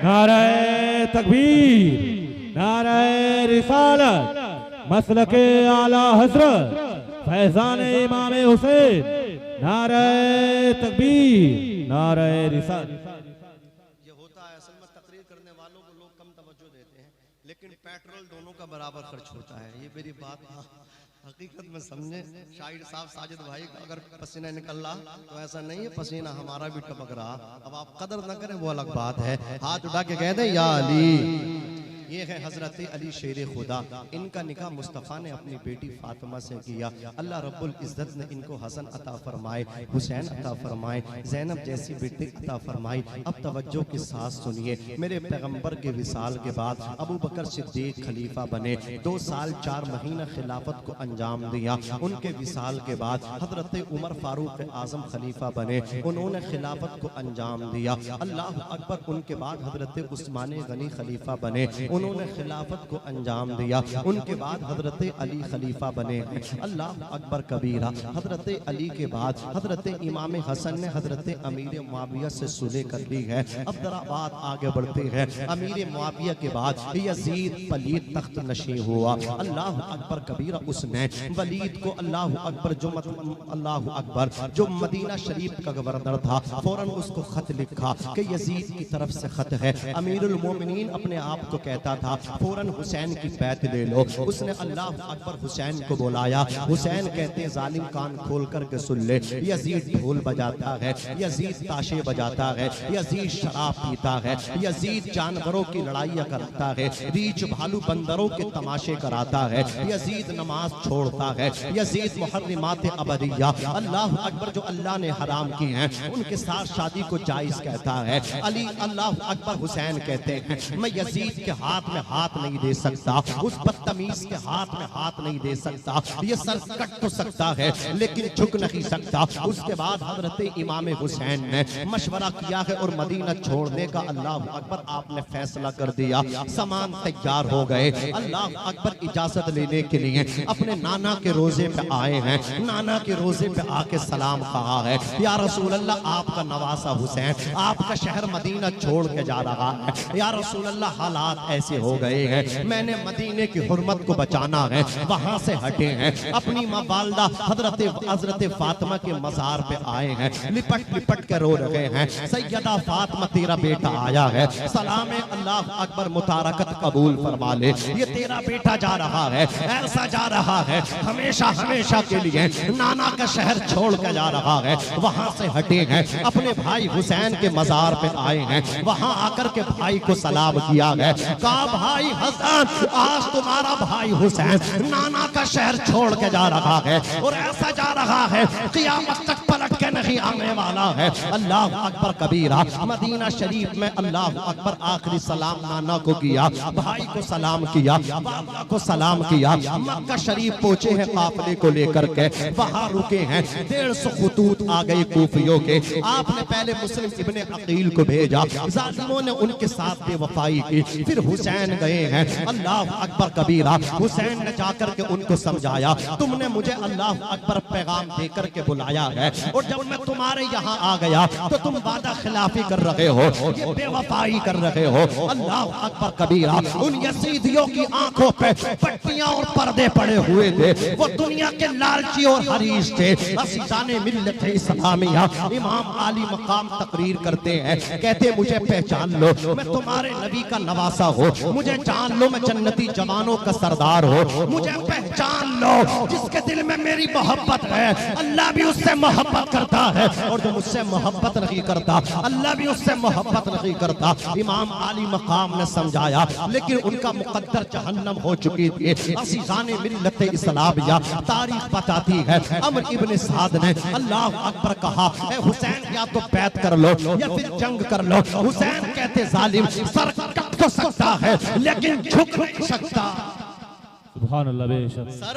नारे तकबीर, नारे रिसालत, मसलके आला हजरत फैजान इमाम हुसैन, नारे तकबीर, नारे रिसालत। ये होता है असल में, तकरीर करने वालों को लोग कम तवज्जो देते हैं, लेकिन पेट्रोल दोनों का बराबर खर्च होता है। ये मेरी बात हकीकत में समझे। शाहिद साहब साजिद भाई का अगर पसीना निकल रहा तो ऐसा नहीं है पसीना हमारा भी टपक रहा। अब आप कदर न करें वो अलग बात है। हाथ उठा के कह दें या अली। ये है हजरत अली शेर खुदा। इनका निकाह मुस्तफ़ा ने अपनी बेटी फातिमा से किया। अल्लाह रब्बुल इज़्ज़त ने इनको हसन अता फरमाए, हुसैन अता फरमाए, ज़ैनब जैसी बेटी अता फरमाई। अब तवज्जो के साथ सुनिए, मेरे पैगंबर के विसाल के बाद अबू बकर सिद्दीक खलीफा बने। 2 साल 4 महीना खिलाफत को अंजाम दिया। उनके विसाल के बाद हजरत उमर फारूक आजम खलीफा बने, उन्होंने खिलाफत को अंजाम दिया। अल्लाह अकबर। उनके बाद हजरत उस्मान गनी खलीफा बने, उन्होंने खिलाफत को अंजाम दिया। उनके बाद हजरत अली खलीफा बने। अल्लाह अकबर कबीरा। हजरत अली के बाद हजरत इमाम हसन ने हजरत अमीर मुआविया से सुलह कर ली है। अब जरा बात आगे बढ़ते हैं। अमीर मुआविया के बाद यजीद पलीद तख्त नशी हुआ। अल्लाह अकबर कबीरा। उसने वलीद को अल्लाह अकबर जो मदीना शरीफ का गवर्नर था, फौरन उसको खत लिखा कि यजीद की तरफ से खत है। अमीरुल मोमिनीन अपने आप को कहता था, फौरन हुसैन की बैत ले लो। उसने अल्लाह अकबर हुसैन को बुलाया। हुसैन कहते हैं जालिम कान खोल करके सुन ले, यजीद ढोल बजाता है, यजीद ताशे बजाता है, यजीद शराब पीता है, यजीद जानवरों की लड़ाइयाँ करता है, रीछ भालू बंदरों के तमाशे कराता है, यजीद नमाज छोड़ता है, यजीद मुहर्रिमात अबदिया अल्लाह अकबर जो अल्लाह ने हराम की हैं उनके साथ शादी को जायज कहता है। अली अल्लाह अकबर हुसैन कहते हैं मैं यजीद के हाथ हाथ में हाथ नहीं दे सकता, उस बदतमीज के हाथ में हाथ नहीं दे सकता। ये सर कट तो सकता है लेकिन झुक नहीं सकता। उसके बाद हजरत इमाम हुसैन ने मशवरा किया है और मदीना छोड़ने का अल्लाह अकबर आपने फैसला कर दिया। सामान तैयार हो गए, अल्लाह अकबर इजाजत लेने के लिए अपने नाना के रोजे पे आए हैं। नाना के रोजे पे आके सलाम कहा है, या रसूल अल्लाह आपका नवासा हुसैन आपका शहर मदीना छोड़ के जा रहा है। या रसूल अल्लाह हालात ऐसे हो गए हैं, मैंने मदीने की हुर्मत को बचाना है, वहां से हटे हैं। अपनी माँ वालदा हजरत फातिमा के मज़ार पे आए हैं, लिपट लिपट के रो रहे हैं। सैयदा फातिमा तेरा बेटा आया है, सलाम अल्लाह अकबर मुतारकत कबूल फरमा ले। ये तेरा बेटा जा रहा है, ऐसा जा रहा है हमेशा हमेशा के लिए नाना का शहर छोड़ के जा रहा है। वहां से हटे हैं, अपने भाई हुसैन के मज़ार पे आए हैं, वहां आकर के भाई को सलाम किया है। कहा भाई हसन आज तुम्हारा भाई हुसैन नाना का शहर छोड़ के जा रहा है और ऐसा जा रहा है क़यामत तक पलट के नहीं आने वाला है। अल्लाह अकबर कबीरा। मदीना शरीफ में अल्लाह अकबर आखिरी सलाम नाना को किया, भाई को सलाम किया, बाबा को सलाम किया। मक्का शरीफ पहुंचे हैं काफिले को लेकर के, वहां रुके हैं। 150 खतूत आ गए कूफियों के। आपने पहले मुस्लिम इब्ने अकील को भेजा, जालिमों ने उनके साथ बेवफाई की। फिर हुसैन गए हैं, अल्लाह अकबर कबीरा। हुसैन ने जाकर के उनको समझाया, तुमने मुझे अल्लाह अकबर पैगाम देकर के बुलाया है और जब मैं तुम्हारे यहाँ आ गया तो तुम वादा खिलाफी कर रहे हो, ये बेवफाई कर रहे हो। अल्लाह अकबर कबीरा। उन यजीदियों की आंखों पे पट्टियां और पर्दे पड़े हुए थे, वो दुनिया के लालची और हरीश थे। असीसाने मिल्लत इस्लामिया इमाम आली मकाम तकरीर करते हैं, कहते मुझे पहचान लो, मैं तुम्हारे नबी का नवासा हो, मुझे जान लो मैं जन्नती जवानों का सरदार हो, मुझे पहचान लो। जिसके दिल में मेरी मोहब्बत है अल्लाह भी उससे मोहब्बत करता है, और जो मुझसे मोहब्बत नहीं करता अल्लाह भी उससे मोहब्बत नहीं करता। इमाम आली मकाम ने समझाया, लेकिन उनका मुकद्दर जहन्नम हो चुकी थी। असीसाने मिल्लत इस्लामिया तारीख बताती है, अमर इब्न साद ने अल्लाह अकबर कहा, ए हुसैन या तो बैत कर लो या फिर जंग कर लो। हुसैन कहते जालिम सर कट तो सकता है लेकिन झुक नहीं सकता। सुभान अल्लाह बेशक। सर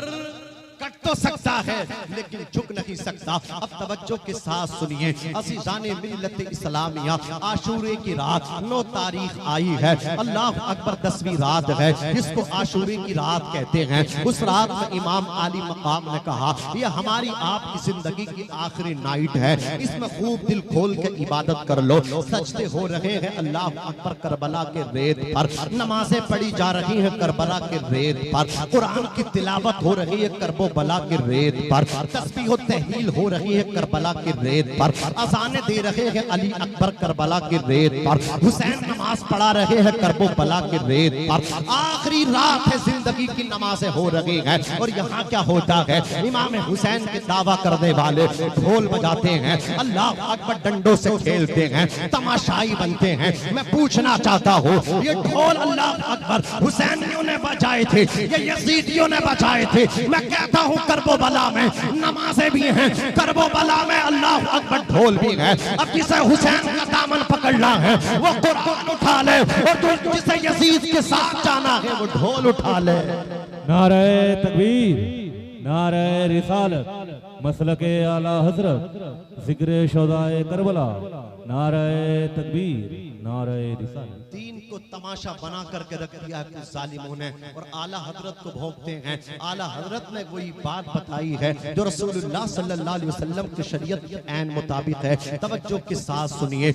कट तो सकता है लेकिन झुक नहीं सकता। अब तवज्जो के साथ सुनिए, अज़ीज़ाने मिल्लत इस्लामिया आशूरे की रात 9 तारीख आई है। अल्लाह अकबर 10वीं रात है, जिसको आशूरे की रात कहते हैं। उस रात में इमाम आली मकाम ने कहा, यह हमारी आपकी जिंदगी की आखिरी नाइट है, इसमें खूब दिल खोल के इबादत कर लो। सजदे हो रहे हैं अल्लाह अकबर करबला के रेत पर, नमाजें पढ़ी जा रही हैं करबला के रेत पर, कुरान की तिलावत हो रही है करबो बला के रेत पर, तस्बीह और तहलील हो रही है करबला के रेत पर, अज़ाने दे रहे हैं अली अकबर करबला के रेत पर, हुसैन नमाज पढ़ा रहे हैं करबो बला के रेत पर। आखिरी रात है, जिंदगी की नमाजें हो रही हैं। और यहाँ क्या होता है, इमाम हुसैन के दावा करने वाले ढोल बजाते हैं, अल्लाह अकबर डंडों से खेलते हैं, तमाशाई बनते हैं। मैं पूछना चाहता हूँ, ये ढोल अल्लाह अकबर हुसैनियों ने बजाए थे, ये यजीदियों ने बजाए थे? मैं कहता हूँ करबला में नमाजें भी हैं, करबला में अल्लाह अकबर ढोल भी है। अब जिसे हुसैन का दामन पकड़ना है वो कुरान उठा ले, और जिसे यजीद के साथ जाना है वो ढोल उठा ले। नारे तकबीर, नारे रिसालत, मसलके आला हजरत, जिक्र शोदाए करबला, नारे तकबीर, नारे रिसालत। दीन को तमाशा बना करके रख दिया है कुछ जालिमों ने, और आला हजरत को भोंकते हैं। आला हजरत ने वही बात बताई है जो रसूलुल्लाह सल्लल्लाहु अलैहि वसल्लम की शरीयत के ऐन मुताबिक है। तवज्जो के साथ सुनिए,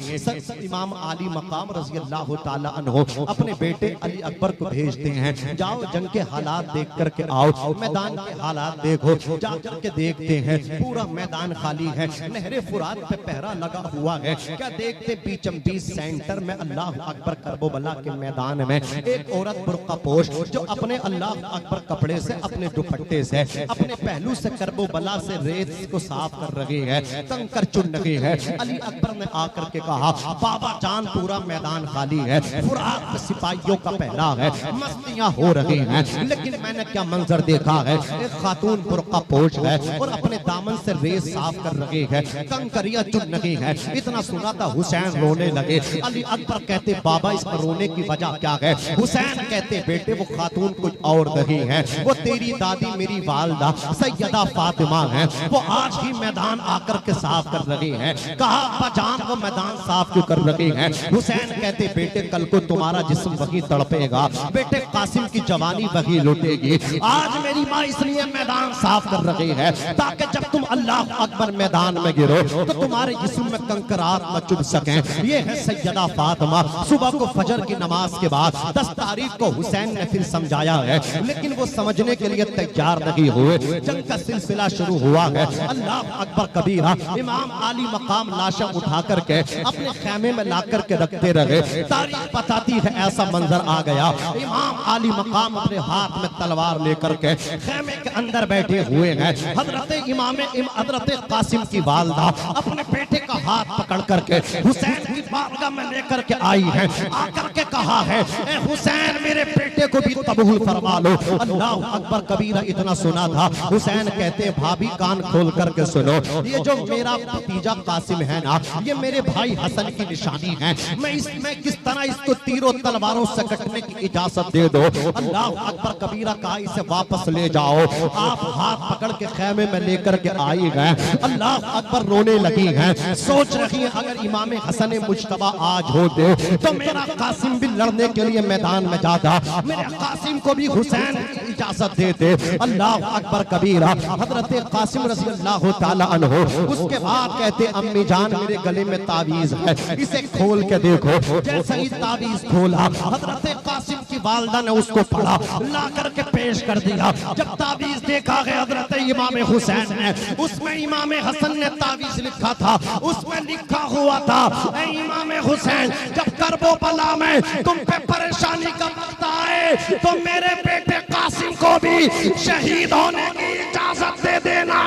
इमाम आली मकाम रज़ी अल्लाह ताला अन्हु अपने बेटे अली अकबर को भेजते हैं, जाओ जंग के हालात देख करके आओ, मैदान के हालात देखो। जाकर के देखते हैं पूरा मैदान खाली है, नहरे फुरात पे पहरा लगा हुआ है। क्या देखते, बीचम बीच सेंटर में अल्लाह अकबर करबला के मैदान में एक औरत बुर्का पोश जो अपने अल्लाह अकबर कपड़े से, अपने दुपट्टे से, अपने पहलू से करबला से रेत को साफ कर रही है, तंग कर चुन रही है। अली अकबर ने आकर के कहा, बाबा जान पूरा मैदान खाली है, फुरात में सिपाहियों का पहरा है, मस्तियां हो रही हैं, लेकिन मैंने क्या मंजर देखा है, एक खातून बुर्का पोश है और अपने दामन से रेत साफ कर रही है, कंकरियां चुन रही है। इतना सुना था हुसैन रोने लगे। अली अकबर कहते, बाबा इस पर रोने की वजह क्या है? हुसैन कहते बेटे वो खातून कुछ और नहीं है, वो तेरी दादी मेरी वालदा सैयदा फातिमा है। वो आज ही मैदान आकर के साफ कर रही है। कहा अब्बा जान वो मैदान साफ क्यों कर रही है? हुसैन कहते बेटे कल को तुम्हारा जिस्म वही तड़पेगा, बेटे कासिम की जवानी वही लुटेगी। आज मेरी माँ इसलिए मैदान साफ कर रही है ताकि जब तुम अल्लाह अकबर मैदान में गिरो तो तुम्हारे जिस्म में कंकरात न चुभ सकें। ये है सैयदा फातिमा। सुबह को फजर की नमाज के बाद 10 तारीख को हुसैन ने फिर समझाया है, लेकिन वो समझने के लिए तैयार नहीं हुए। जंग का सिलसिला शुरू हुआ है। अल्लाह अकबर कबीरा। इमाम आली मकाम लाशा उठा करके अपने खेमे में ला करके रखते रहे। तारीख बताती है ऐसा मंजर आ गया, इमाम आली मकाम अपने हाथ में तलवार लेकर के खेमे के अंदर बैठे हुए हैं। हजरत कासिम की वालदा अपने बेटे का हाथ पकड़ करके हुसैन की बारगाह में लेकर के आई है। आकर के कहा है ए हुसैन मेरे बेटे को भी कबूल फरमा लो। अल्लाह अकबर कबीरा। इतना सुना था। हुसैन कहते भाभी कान खोल करके सुनो, ये जो मेरा भतीजा कासिम है ना, ये मेरे भाई हसन की निशानी है। मैं किस तरह इसको तीरों तलवारों से कटने की इजाजत दे दो। अल्लाह अकबर कबीरा कहा इसे वापस ले जाओ। आप हाथ पकड़ के खेमे में लेकर के आई गए। अल्लाह अकबर रोने लगी हैं, सोच रही है अगर इमाम हसन मुज्तबा आज होते तो मेरा कासिम भी लड़ने के लिए मैदान में जाता, मेरे कासिम को भी हुसैन की इजाजत देते। अल्लाह अकबर कबीरा। हजरत कासिम रज़ी अल्लाह ताला अन्हो उसके बाद कहते अम्मी जान मेरे गले में तावीज है, इसे खोल के देखो। जैसे ही तावीज खोला हजरत कासिम की वालदा ने उसको पढ़ा, ला करके पेश कर दिया। जब तावीज देखा गया हजरत इमाम हुसैन ने, उसमें इमाम हसन ने तावीज लिखा था। उसमें लिखा हुआ था ऐ इमाम हुसैन जब करबो बला में तुम पे परेशानी का वक्त आए तो मेरे बेटे कासिम को भी शहीद होने की इजाजत दे देना।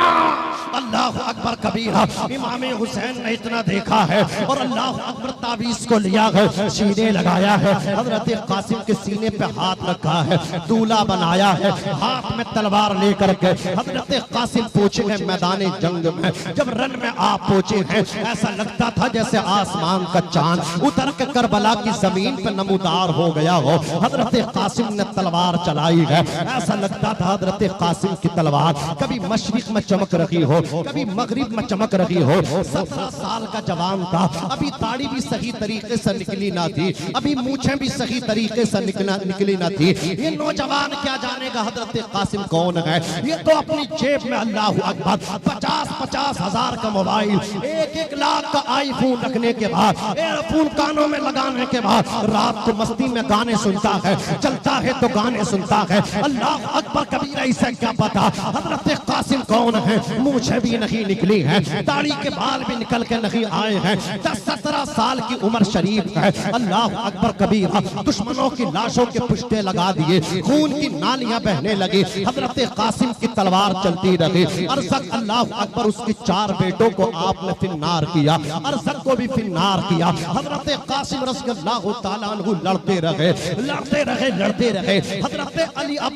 अल्लाह अकबर कबीरा। इमाम हुसैन ने इतना देखा है और अल्लाह अकबर तावीज को लिया है, सीने लगाया है। हजरत कासिम के सीने पे हाथ रखा है, दूल्हा बनाया है, हाथ में तलवार लेकर के हजरत कासिम पहुंचे हैं मैदान जंग में। जब रन में आप पहुंचे हैं ऐसा लगता था जैसे आसमान का चांद उतर के करबला की जमीन पर नमूदार हो गया हो। हजरत कासिम ने तलवार चलाई है, ऐसा लगता था हजरत कासिम की तलवार कभी मशरिक में चमक रही हो, कभी मगरिब में चमक रही हो। 17 साल का जवान था, अभी दाढ़ी भी सही तरीके से निकली ना थी, अभी मूछें भी सही तरीके से निकली ना थी। ये नौजवान क्या जानेगा हजरत कासिम कौन है? ये तो अपनी जेब में अल्लाह अकबर 50-50 हजार का मोबाइल, 1-1 लाख का आईफोन रखने के बाद, एयरफोन कानों में लगाने के बाद रात को मस्ती में गाने सुनता है, चलता है तो गाने सुनता है। अल्लाह अकबर कबीरा। इसे क्या पता हजरत कासिम कौन है? मूछें भी नहीं निकली है, दाढ़ी के बाल भी निकल के नहीं आए हैं। 10-17 साल की उम्र शरीफ है। अल्लाह अकबर कबीरा। दुश्मनों की लाशों के पुश्ते लगा दिए, खून की नालियां बहने लगी। हजरत कासिम की तलवार चलती रही। अरसक अल्लाह अकबर उसके 4 बेटों को आपने फिन्नार किया, अरसक को भी फिन्नार किया। हजरत कासिम रज़ियल्लाहु ताला अन्हु लड़ते रहे।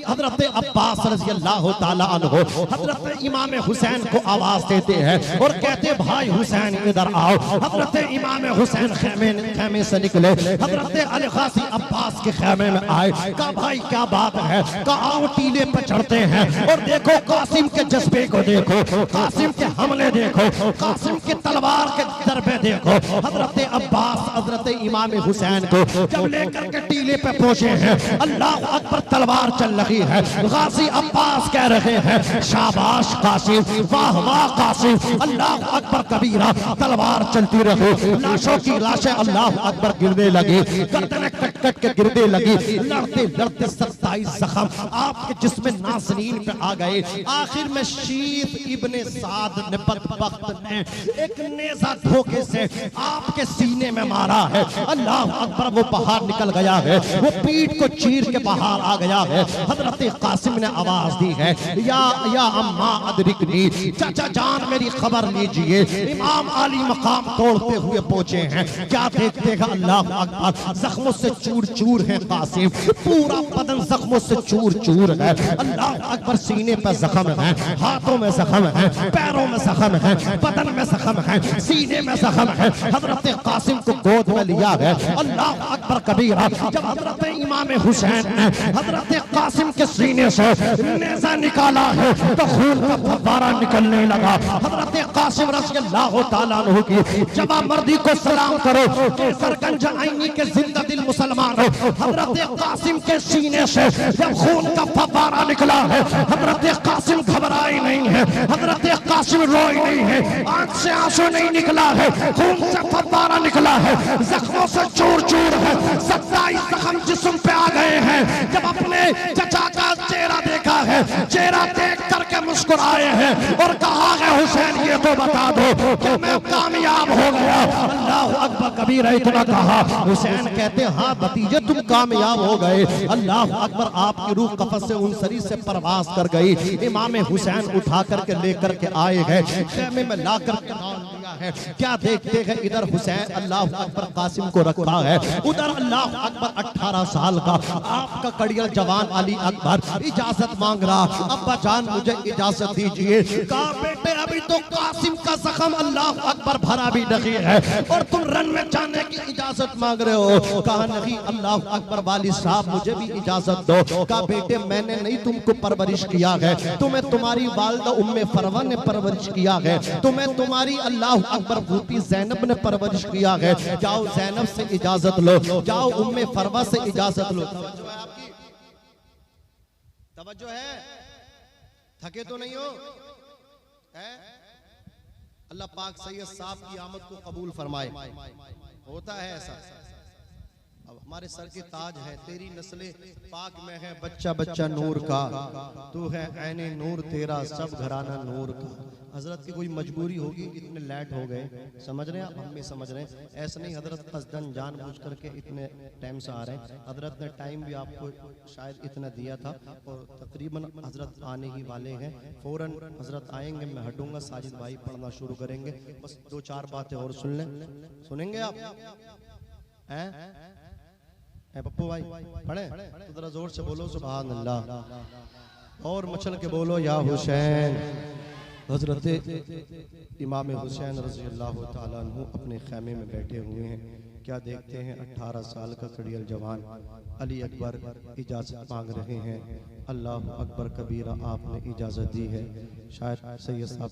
हजरत अब्बास रज़ियल्लाहु ताला अन्हु हजरत इमाम हुसैन को आवाज देते हैं और कहते भाई हुसैन इधर आओ। हजरत इमाम हुसैन खेमे से निकले, हजरत अली गाजी अब्बास के खेमे में आए। कहा भाई क्या बात है? कहा आओ टीले पर चढ़ते हैं और देखो कासिम के जज्बे को देखो, कासिम के हमले देखो, कासिम की तलवार के दरबे देखो। हजरत अब्बास हजरत इमाम हुसैन को जब लेकर के टीले पे पहुंचे हैं, अल्लाह अकबर तलवार चल रही है। गाजी अब्बास कह रहे हैं शाबाश कासिम, वाह वाह कासिम। अल्लाह अकबर कबीरा। तलवार चलती रही, लाशों की लाशें अल्लाह अकबर गिरने लगी, गर्दनें कट कट के गिरने लगी। लड़ते लड़ते 27 जख्म आपके जिस्म नाज़नीन पे आ गए। आखिर में शीत इब्ने साद ने बदबख्त ने एक नेज़ा धोखे से आपके सीने में मारा है। अल्लाह अकबर। वो बाहर निकल गया है, वो पीठ को चीर के बाहर आ गया है। हजरत कासिम ने आवाज दी है या अम्मा अदरिकनी, चाचा जान मेरी खबर लीजिए। इमाम आली मकाम तोड़ते हुए पहुंचे हैं। क्या देखते हैं अल्लाह अकबर? जख्मों से चूर चूर है कासिम, पूरा बदन जख्मों से चूर चूर है। अल्लाह अकबर। सीने पर जख्म है, हाथों में जख्म है, पैरों में जख्म है, बदन में जख्म है, सीने में जख्म है। हजरत कासिम को गोद में लिया है। अल्लाह अकबर अकबर कबीरा। जब हजरत इमाम हुसैन ने हजरत कासिम के सीने से नेज़ा निकाला है तो खून का फव्वारा निकलने लगा। हजरत कासिम रज़ियल्लाहु ताला अन्हु की जवाबमर्दी को सलाम करो। केसरगंज आईनी के जिंदा दिल मुसलमान हो, हजरत कासिम के सीने से जब खून का फव्वारा निकला है, हजरत कासिम घबराए नहीं है, हजरत कासिम रोए नहीं है, आंख से आंसू नहीं निकला है, खून से फव्वारा निकला है, जख्मों से चूर चूर है, 27 जख्म जिस्म पे आ गए हैं। जब अपने चचा का चेहरा देखा है, चेहरा देख करके मुस्कुराए हैं और कहा है हुसैन ये तो बता दो कि मैं कामयाब हो गया। अल्लाह अकबर कबीरा इतना कहा। हुसैन कहते हाँ भतीजे तुम कामयाब हो गए। अल्लाह अकबर आपकी रूह कफस से उनसरी से परवास कर गई। इमाम हुसैन उठा करके लेकर के आए हैं, खेमे में ला कर है। क्या देखते हैं इधर हुसैन अल्लाह अकबर कासिम को रखा है, उधर अल्लाह अकबर 18 साल का आपका कड़ियल जवान अली अकबर इजाजत मांग रहा। अब्बा जान मुझे इजाजत दीजिए। कहा बेटे अभी तो कासिम का जख्म अल्लाह अकबर भरा भी नहीं है और तुम रन में जाने की इजाजत मांग रहे हो। कहा नहीं अल्लाह अकबर वाली साहब मुझे भी इजाजत दो। कहा बेटे मैंने नहीं तुमको परवरिश किया है, तुम्हें तुम्हारी वालिदा उम्मे फरवा ने परवरिश किया है, तुम्हें तुम्हारी अल्लाह अकबर बूटी ज़ैनब ने परवरिश किया है। जाओ ज़ैनब से इजाजत लो, जाओ उम्मे फरवा से इजाजत लो। तवज्जो है आपकी? तवज्जो है? थके तो नहीं हो? है? अल्लाह पाक सैयद साहब की आमद को कबूल फरमाए। होता है ऐसा। अब हमारे सर के ताज है, तेरी नस्ले पाक में है बच्चा बच्चा नूर का, तू है ऐने नूर तेरा सब घराना नूर का। हजरत की कोई मजबूरी होगी इतने लेट हो गए, समझ रहे हैं आप, हम भी समझ रहे हैं। ऐसा नहीं हजरत कसदन जानबूझ करके इतने टाइम से आ रहे हैं। हजरत ने टाइम भी आपको शायद इतना दिया था और तकरीबन हजरत आने ही वाले हैं। फौरन हजरत आएंगे, मैं हटूंगा, साजिद भाई पढ़ना शुरू करेंगे। बस 2-4 बातें और सुन लें। सुनेंगे आप? हैं पप्पू भाई पढ़े तो जरा जोर से बोलो सुभान अल्लाह, और मचल के बोलो या हुसैन। हजरत इमाम हुसैन रज़ियल्लाहु ताला अन्हु अपने खैमे में बैठे हुए हैं। क्या देखते हैं 18 साल का कड़ियल जवान अली अकबर इजाजत मांग रहे हैं। अल्लाह अकबर कबीरा आपने इजाजत दी है। शायद सैयद साहब